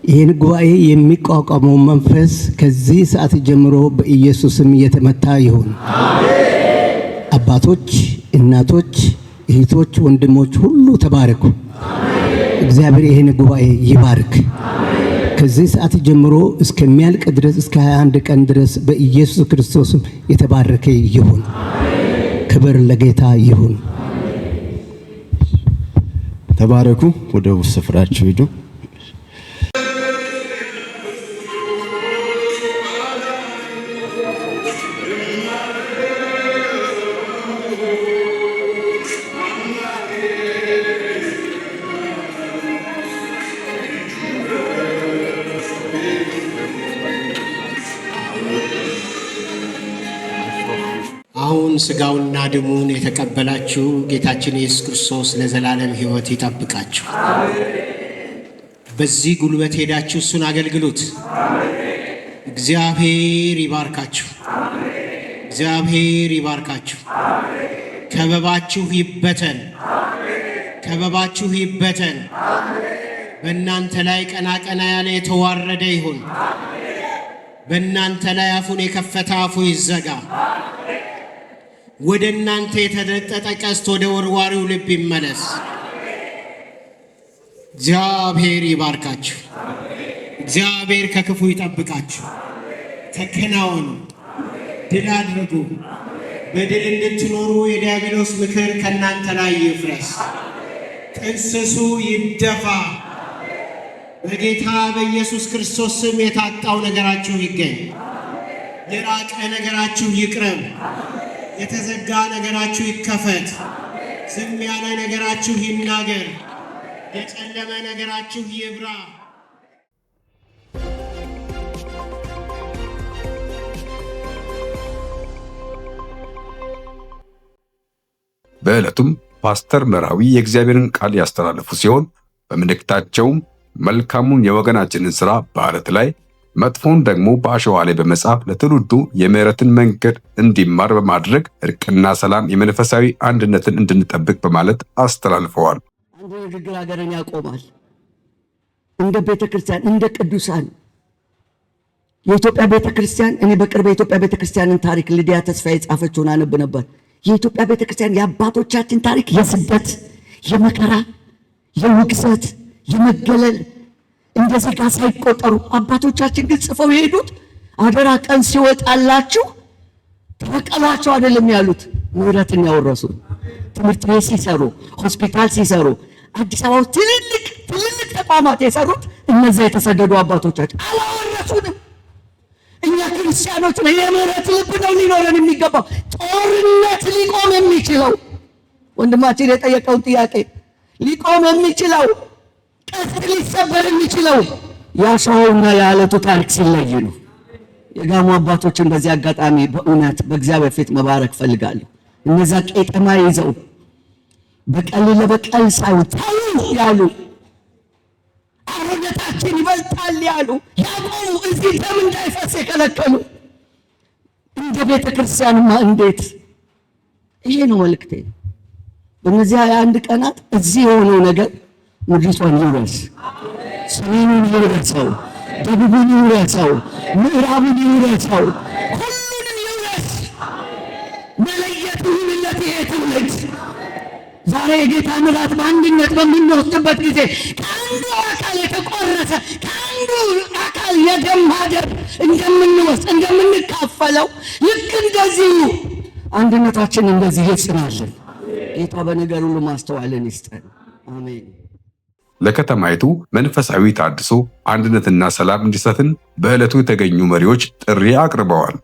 ይህን ጉባኤ የሚቋቋመው መንፈስ ከዚህ ሰዓት ጀምሮ በኢየሱስም የተመታ ይሁን። አባቶች፣ እናቶች፣ እህቶች፣ ወንድሞች ሁሉ ተባረኩ። እግዚአብሔር ይህን ጉባኤ ይባርክ። ከዚህ ሰዓት ጀምሮ እስከሚያልቅ ድረስ እስከ 21 ቀን ድረስ በኢየሱስ ክርስቶስም የተባረከ ይሁን። ክብር ለጌታ ይሁን። ተባረኩ። ወደ ስፍራችሁ ሂዱ። አሁን ሥጋውና ደሙን የተቀበላችሁ ጌታችን ኢየሱስ ክርስቶስ ለዘላለም ሕይወት ይጠብቃችሁ። በዚህ ጉልበት ሄዳችሁ እሱን አገልግሉት። እግዚአብሔር ይባርካችሁ። እግዚአብሔር ይባርካችሁ። ከበባችሁ ይበተን። ከበባችሁ ይበተን። በእናንተ ላይ ቀና ቀና ያለ የተዋረደ ይሁን። በእናንተ ላይ አፉን የከፈተ አፉ ይዘጋ። ወደ እናንተ የተለጠጠ ቀስት ወደ ወርዋሪው ልብ ይመለስ። እግዚአብሔር ይባርካችሁ። እግዚአብሔር ከክፉ ይጠብቃችሁ። ተከናወኑ፣ ድል አድርጉ። በድል እንድትኖሩ የዲያብሎስ ምክር ከእናንተ ላይ ይፍረስ። ጥንስሱ ይደፋ። በጌታ በኢየሱስ ክርስቶስ ስም የታጣው ነገራችሁ ይገኝ። የራቀ ነገራችሁ ይቅረብ። የተዘጋ ነገራችሁ ይከፈት። ዝም ያለ ነገራችሁ ይናገር። የጨለመ ነገራችሁ ይብራ። በዕለቱም ፓስተር መራዊ የእግዚአብሔርን ቃል ያስተላለፉ ሲሆን በመልእክታቸውም መልካሙን የወገናችንን ሥራ በዓለት ላይ መጥፎን ደግሞ በአሸዋ ላይ በመጻፍ ለትውልዱ የምህረትን መንገድ እንዲማር በማድረግ እርቅና ሰላም የመንፈሳዊ አንድነትን እንድንጠብቅ በማለት አስተላልፈዋል። አንዱ ንግግር ሀገርን ያቆማል። እንደ ቤተ ክርስቲያን እንደ ቅዱሳን የኢትዮጵያ ቤተ ክርስቲያን እኔ በቅርብ የኢትዮጵያ ቤተ ክርስቲያንን ታሪክ ልዲያ ተስፋ የጻፈችውን አነብ ነበር። የኢትዮጵያ ቤተ ክርስቲያን የአባቶቻችን ታሪክ የስደት፣ የመከራ፣ የውግዘት፣ የመገለል እንደዚህ ጋር ሳይቆጠሩ አባቶቻችን ግን ጽፈው የሄዱት አደራ ቀን ሲወጣላችሁ ተበቀሏቸው አይደለም ያሉት፣ ምህረትን ያወረሱ። ትምህርት ቤት ሲሰሩ፣ ሆስፒታል ሲሰሩ፣ አዲስ አበባ ውስጥ ትልልቅ ተቋማት የሰሩት እነዚያ የተሰደዱ አባቶቻችን አላወረሱንም። እኛ ክርስቲያኖች ነው የምህረት ልብ ነው ሊኖረን የሚገባው። ጦርነት ሊቆም የሚችለው ወንድማችን የጠየቀውን ጥያቄ ሊቆም የሚችለው ቀስት ሊሰበር የሚችለው የአሸዋውና የዓለቱ ታሪክ ሲለይ ነው። የጋሞ አባቶችን በዚህ አጋጣሚ በእውነት በእግዚአብሔር ፊት መባረክ ፈልጋለሁ። እነዛ ቄጠማ ይዘው በቀል ለበቀል ሳይሆን ተው ያሉ፣ አሮነታችን ይበልጣል ያሉ፣ ያቆሙ፣ እዚህ ደም እንዳይፈስ የከለከሉ እንደ ቤተ ክርስቲያንማ እንዴት! ይሄ ነው መልእክቴ። በእነዚህ 21 ቀናት እዚህ የሆነው ነገር ምድሪቷን ይውረስ፣ ሰሜኑን ይውረሰው፣ ደቡቡን ይውረሰው፣ ምዕራቡን ይውረሰው፣ ሁሉንም ይውረስ። መለየት ይሁንለት ይሄ ትውልድ። ዛሬ የጌታ ምራት በአንድነት በምንወስድበት ጊዜ ከአንዱ አካል የተቆረሰ ከአንዱ አካል የደም ማህደር እንደምንወስድ እንደምንካፈለው ልክ እንደዚሁ አንድነታችን እንደዚህ ይጽናልን። ጌታ በነገር ሁሉ ማስተዋልን ይስጠን። አሜን። ለከተማይቱ መንፈሳዊ ታድሶ፣ አንድነትና ሰላም እንዲሰፍን በዕለቱ የተገኙ መሪዎች ጥሪ አቅርበዋል።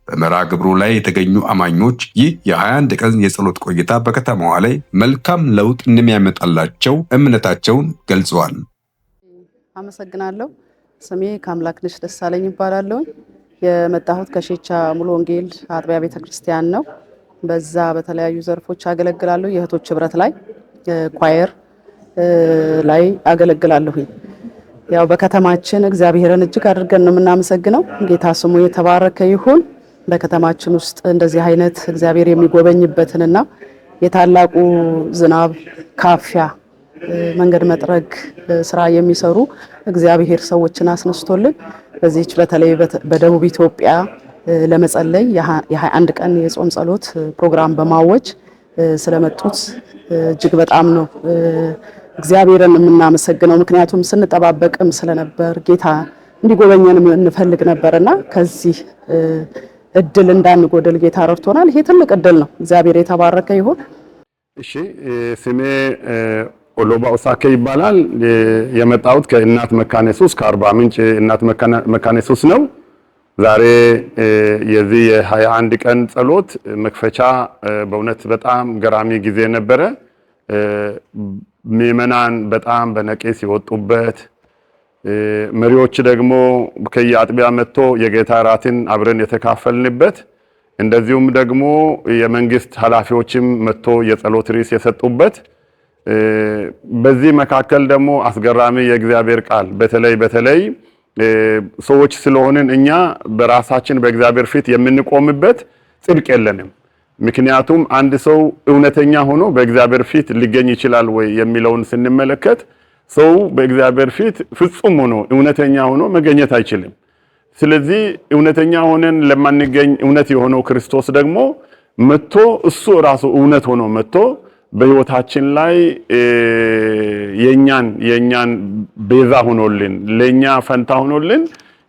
በመርሃ ግብሩ ላይ የተገኙ አማኞች ይህ የ21 ቀን የጸሎት ቆይታ በከተማዋ ላይ መልካም ለውጥ እንደሚያመጣላቸው እምነታቸውን ገልጸዋል። አመሰግናለሁ። ስሜ ከአምላክነሽ ደሳለኝ ይባላለሁ። የመጣሁት ከሼቻ ሙሉ ወንጌል አጥቢያ ቤተክርስቲያን ነው። በዛ በተለያዩ ዘርፎች አገለግላለሁ። የእህቶች ህብረት ላይ ኳየር ላይ አገለግላለሁ። ያው በከተማችን እግዚአብሔርን እጅግ አድርገን ነው የምናመሰግነው። ጌታ ስሙ የተባረከ ይሁን። በከተማችን ውስጥ እንደዚህ አይነት እግዚአብሔር የሚጎበኝበትንና የታላቁ ዝናብ ካፊያ መንገድ መጥረግ ስራ የሚሰሩ እግዚአብሔር ሰዎችን አስነስቶልን በዚህች በተለይ በደቡብ ኢትዮጵያ ለመጸለይ የ21 ቀን የጾም ጸሎት ፕሮግራም በማወጅ ስለመጡት እጅግ በጣም ነው እግዚአብሔርን የምናመሰግነው። ምክንያቱም ስንጠባበቅም ስለነበር ጌታ እንዲጎበኘንም እንፈልግ ነበርና ከዚህ እድል እንዳንጎደል ጌታ ረድቶናል። ይሄ ትልቅ እድል ነው። እግዚአብሔር የተባረከ ይሁን። እሺ፣ ስሜ ኦሎባ ኦሳኬ ይባላል። የመጣሁት ከእናት መካነ ኢየሱስ ከአርባ ምንጭ እናት መካነ ኢየሱስ ነው። ዛሬ የዚህ የ21 ቀን ጸሎት መክፈቻ በእውነት በጣም ገራሚ ጊዜ ነበረ። ምዕመናን በጣም በነቂስ የወጡበት፣ መሪዎች ደግሞ ከየአጥቢያ መጥቶ የጌታ እራትን አብረን የተካፈልንበት፣ እንደዚሁም ደግሞ የመንግስት ኃላፊዎችም መጥቶ የጸሎት ርዕስ የሰጡበት፣ በዚህ መካከል ደግሞ አስገራሚ የእግዚአብሔር ቃል በተለይ ሰዎች ስለሆንን እኛ በራሳችን በእግዚአብሔር ፊት የምንቆምበት ጽድቅ የለንም። ምክንያቱም አንድ ሰው እውነተኛ ሆኖ በእግዚአብሔር ፊት ሊገኝ ይችላል ወይ የሚለውን ስንመለከት ሰው በእግዚአብሔር ፊት ፍጹም ሆኖ እውነተኛ ሆኖ መገኘት አይችልም። ስለዚህ እውነተኛ ሆነን ለማንገኝ እውነት የሆነው ክርስቶስ ደግሞ መጥቶ እሱ ራሱ እውነት ሆኖ መጥቶ በህይወታችን ላይ የኛን ቤዛ ሆኖልን ለኛ ፈንታ ሆኖልን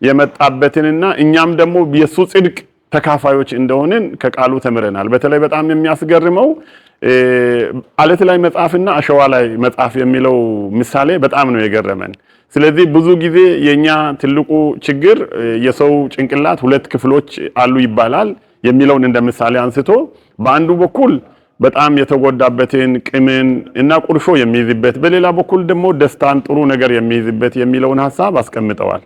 የመጣበትንና እኛም ደግሞ የሱ ጽድቅ ተካፋዮች እንደሆንን ከቃሉ ተምረናል። በተለይ በጣም የሚያስገርመው አለት ላይ መጻፍና አሸዋ ላይ መጻፍ የሚለው ምሳሌ በጣም ነው የገረመን። ስለዚህ ብዙ ጊዜ የኛ ትልቁ ችግር የሰው ጭንቅላት ሁለት ክፍሎች አሉ ይባላል የሚለውን እንደ ምሳሌ አንስቶ በአንዱ በኩል በጣም የተጎዳበትን ቅምን እና ቁርሾ የሚይዝበት፣ በሌላ በኩል ደግሞ ደስታን ጥሩ ነገር የሚይዝበት የሚለውን ሐሳብ አስቀምጠዋል።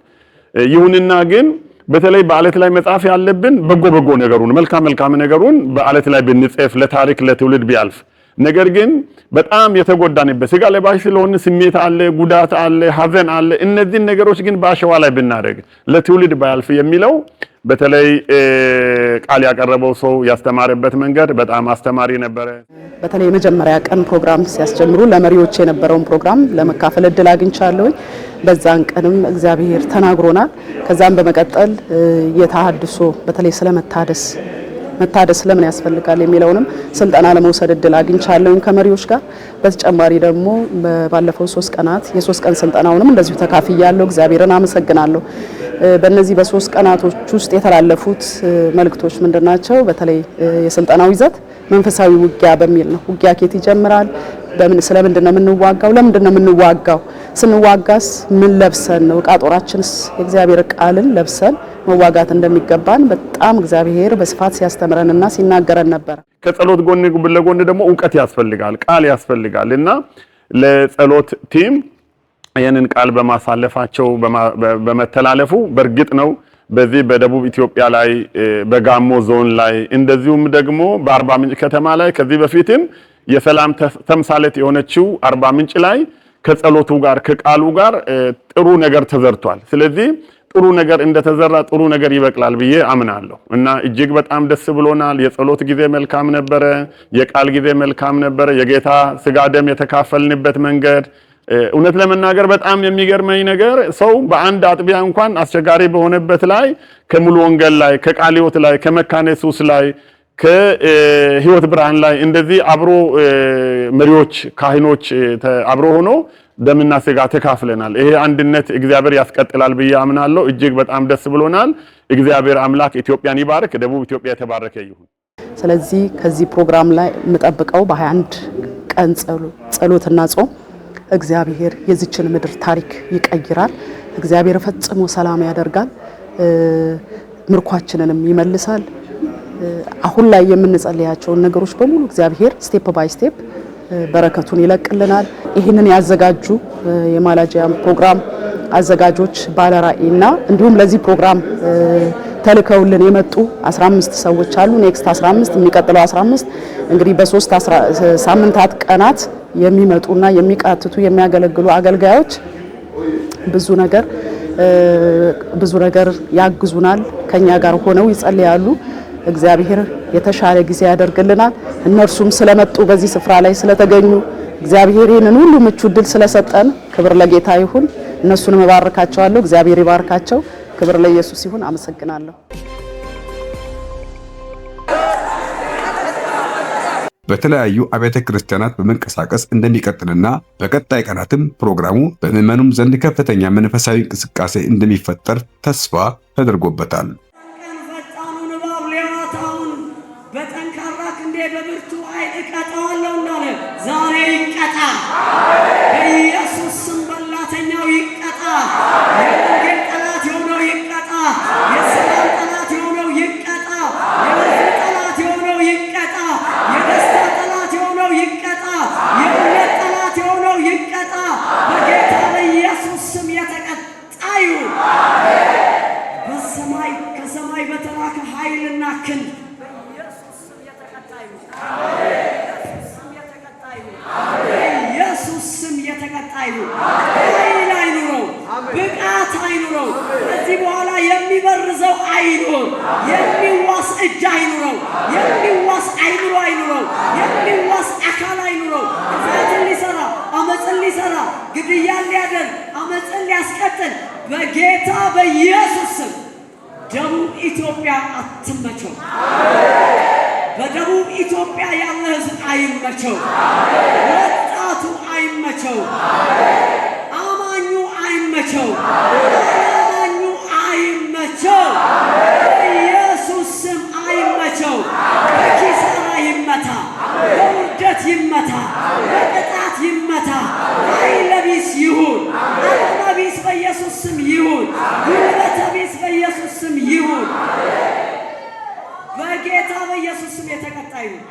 ይሁንና ግን በተለይ በአለት ላይ መጻፍ ያለብን በጎ ነገሩን መልካም ነገሩን በአለት ላይ ብንጽፍ ለታሪክ ለትውልድ ቢያልፍ፣ ነገር ግን በጣም የተጎዳንበት ስጋ ለባሽ ስለሆነ ስሜት አለ፣ ጉዳት አለ፣ ሐዘን አለ። እነዚህን ነገሮች ግን በአሸዋ ላይ ብናደርግ ለትውልድ ባያልፍ የሚለው በተለይ ቃል ያቀረበው ሰው ያስተማረበት መንገድ በጣም አስተማሪ ነበረ። በተለይ የመጀመሪያ ቀን ፕሮግራም ሲያስጀምሩ ለመሪዎች የነበረውን ፕሮግራም ለመካፈል እድል አግኝቻለሁ። በዛን ቀንም እግዚአብሔር ተናግሮናል። ከዛም በመቀጠል የተሐድሶ በተለይ ስለመታደስ ለምን ያስፈልጋል የሚለውንም ስልጠና ለመውሰድ እድል አግኝቻለሁ ከመሪዎች ጋር። በተጨማሪ ደግሞ ባለፈው 3 ቀናት የ3 ቀን ስልጠናውንም እንደዚሁ ተካፍያለሁ። እግዚአብሔርን አመሰግናለሁ። በእነዚህ በ3 ቀናቶች ውስጥ የተላለፉት መልእክቶች ምንድናቸው? በተለይ የስልጠናው ይዘት መንፈሳዊ ውጊያ በሚል ነው። ውጊያ ከየት ይጀምራል? ስለምንድን ነው የምንዋጋው? ለምንድን ነው የምንዋጋው? ስንዋጋስ ምን ለብሰን ነው? ዕቃ ጦራችንስ የእግዚአብሔር ቃልን ለብሰን መዋጋት እንደሚገባን በጣም እግዚአብሔር በስፋት ሲያስተምረንና ሲናገረን ነበር። ከጸሎት ጎን ለጎን ደግሞ ዕውቀት ያስፈልጋል፣ ቃል ያስፈልጋል እና ለጸሎት ቲም ይህንን ቃል በማሳለፋቸው በመተላለፉ በእርግጥ ነው በዚህ በደቡብ ኢትዮጵያ ላይ በጋሞ ዞን ላይ እንደዚሁም ደግሞ በአርባ ምንጭ ከተማ ላይ ከዚህ በፊትም የሰላም ተምሳሌት የሆነችው አርባ ምንጭ ላይ ከጸሎቱ ጋር ከቃሉ ጋር ጥሩ ነገር ተዘርቷል። ስለዚህ ጥሩ ነገር እንደተዘራ ጥሩ ነገር ይበቅላል ብዬ አምናለሁ እና እጅግ በጣም ደስ ብሎናል። የጸሎት ጊዜ መልካም ነበረ፣ የቃል ጊዜ መልካም ነበረ። የጌታ ስጋ ደም የተካፈልንበት መንገድ እውነት ለመናገር በጣም የሚገርመኝ ነገር ሰው በአንድ አጥቢያ እንኳን አስቸጋሪ በሆነበት ላይ ከሙሉ ወንጌል ላይ ከቃለ ሕይወት ላይ ከመካነ ኢየሱስ ላይ ከሕይወት ብርሃን ላይ እንደዚህ አብሮ መሪዎች ካህኖች አብሮ ሆኖ ደምና ስጋ ተካፍለናል። ይሄ አንድነት እግዚአብሔር ያስቀጥላል ብዬ አምናለሁ። እጅግ በጣም ደስ ብሎናል። እግዚአብሔር አምላክ ኢትዮጵያን ይባርክ። ደቡብ ኢትዮጵያ የተባረከ ይሁን። ስለዚህ ከዚህ ፕሮግራም ላይ የምጠብቀው በ21 ቀን ጸሎትና ጾም እግዚአብሔር የዚችን ምድር ታሪክ ይቀይራል። እግዚአብሔር ፈጽሞ ሰላም ያደርጋል። ምርኳችንንም ይመልሳል። አሁን ላይ የምንጸልያቸውን ነገሮች በሙሉ እግዚአብሔር ስቴፕ ባይ ስቴፕ በረከቱን ይለቅልናል። ይህንን ያዘጋጁ የማላጂያን ፕሮግራም አዘጋጆች ባለራዕይና እንዲሁም ለዚህ ፕሮግራም ተልከውልን የመጡ 15 ሰዎች አሉ። ኔክስት 15 የሚቀጥለው 15 እንግዲህ በ3 ሳምንታት ቀናት የሚመጡና የሚቃትቱ የሚያገለግሉ አገልጋዮች ብዙ ነገር ያግዙናል። ከኛ ጋር ሆነው ይጸልያሉ። እግዚአብሔር የተሻለ ጊዜ ያደርግልናል። እነርሱም ስለመጡ በዚህ ስፍራ ላይ ስለተገኙ እግዚአብሔር ይህንን ሁሉ ምቹ ዕድል ስለሰጠን ክብር ለጌታ ይሁን። እነሱንም እባርካቸዋለሁ። እግዚአብሔር ይባርካቸው። ክብር ለኢየሱስ ይሁን። አመሰግናለሁ። በተለያዩ አብያተ ክርስቲያናት በመንቀሳቀስ እንደሚቀጥልና በቀጣይ ቀናትም ፕሮግራሙ በምዕመኑም ዘንድ ከፍተኛ መንፈሳዊ እንቅስቃሴ እንደሚፈጠር ተስፋ ተደርጎበታል። በጠንካራ ክንዴ በብርቱ ኃይል እቀጣዋለሁ እንዳለ ዛሬ ይቀጣ። በኢየሱስ ስም በላተኛው ይቀጣ። የወንጌል ጠላት የሆነው ይቀጣ። የሰላም ጠላት የሆነው ይቀጣ። የወንጌል ጠላት የሆነው ይቀጣ። የደስታ ጠላት የሆነው ይቀጣ። የእውነት ጠላት የሆነው ይቀጣ። በጌታ በኢየሱስ ስም የተቀጣ ይሁን። ከሰማይ በተላከ ኃይልና ክንድ ኢየሱስ ስም የተቀጣ ይሁን። ኃይል አይኑረው፣ ብቃት አይኑረው። ከዚህ በኋላ የሚበርዘው አይኑር። የሚዋስ እጅ አይኑረው። የሚዋስ አይኑሮ አይኑረው። የሚዋስ አካል አይኑረው። ክፋትን ሊሰራ፣ አመፅን ሊሰራ፣ ግድያን ሊያደርግ፣ አመፅን ሊያስቀጥል በጌታ በኢየሱስ ስም ደቡብ ኢትዮጵያ አትመቸው። በደቡብ ኢትዮጵያ ያለ ሕዝብ አይመቸው። ወጣቱ አይመቸው። አማኙ አይመቸው። አማኙ አይመቸው። በኢየሱስ ስም አይመቸው። በኪሳራ ይመታ፣ በውርደት ይመታ፣ በቅጣት ይመታ። ኃይለ ቢስ ይሁን፣ አቅመ ቢስ በኢየሱስ ስም ይሁን፣ ጉልበተ ቢስ በኢየሱስ ስም ይሁን። በጌታ በኢየሱስ ስም የተቀጣ ይሁን።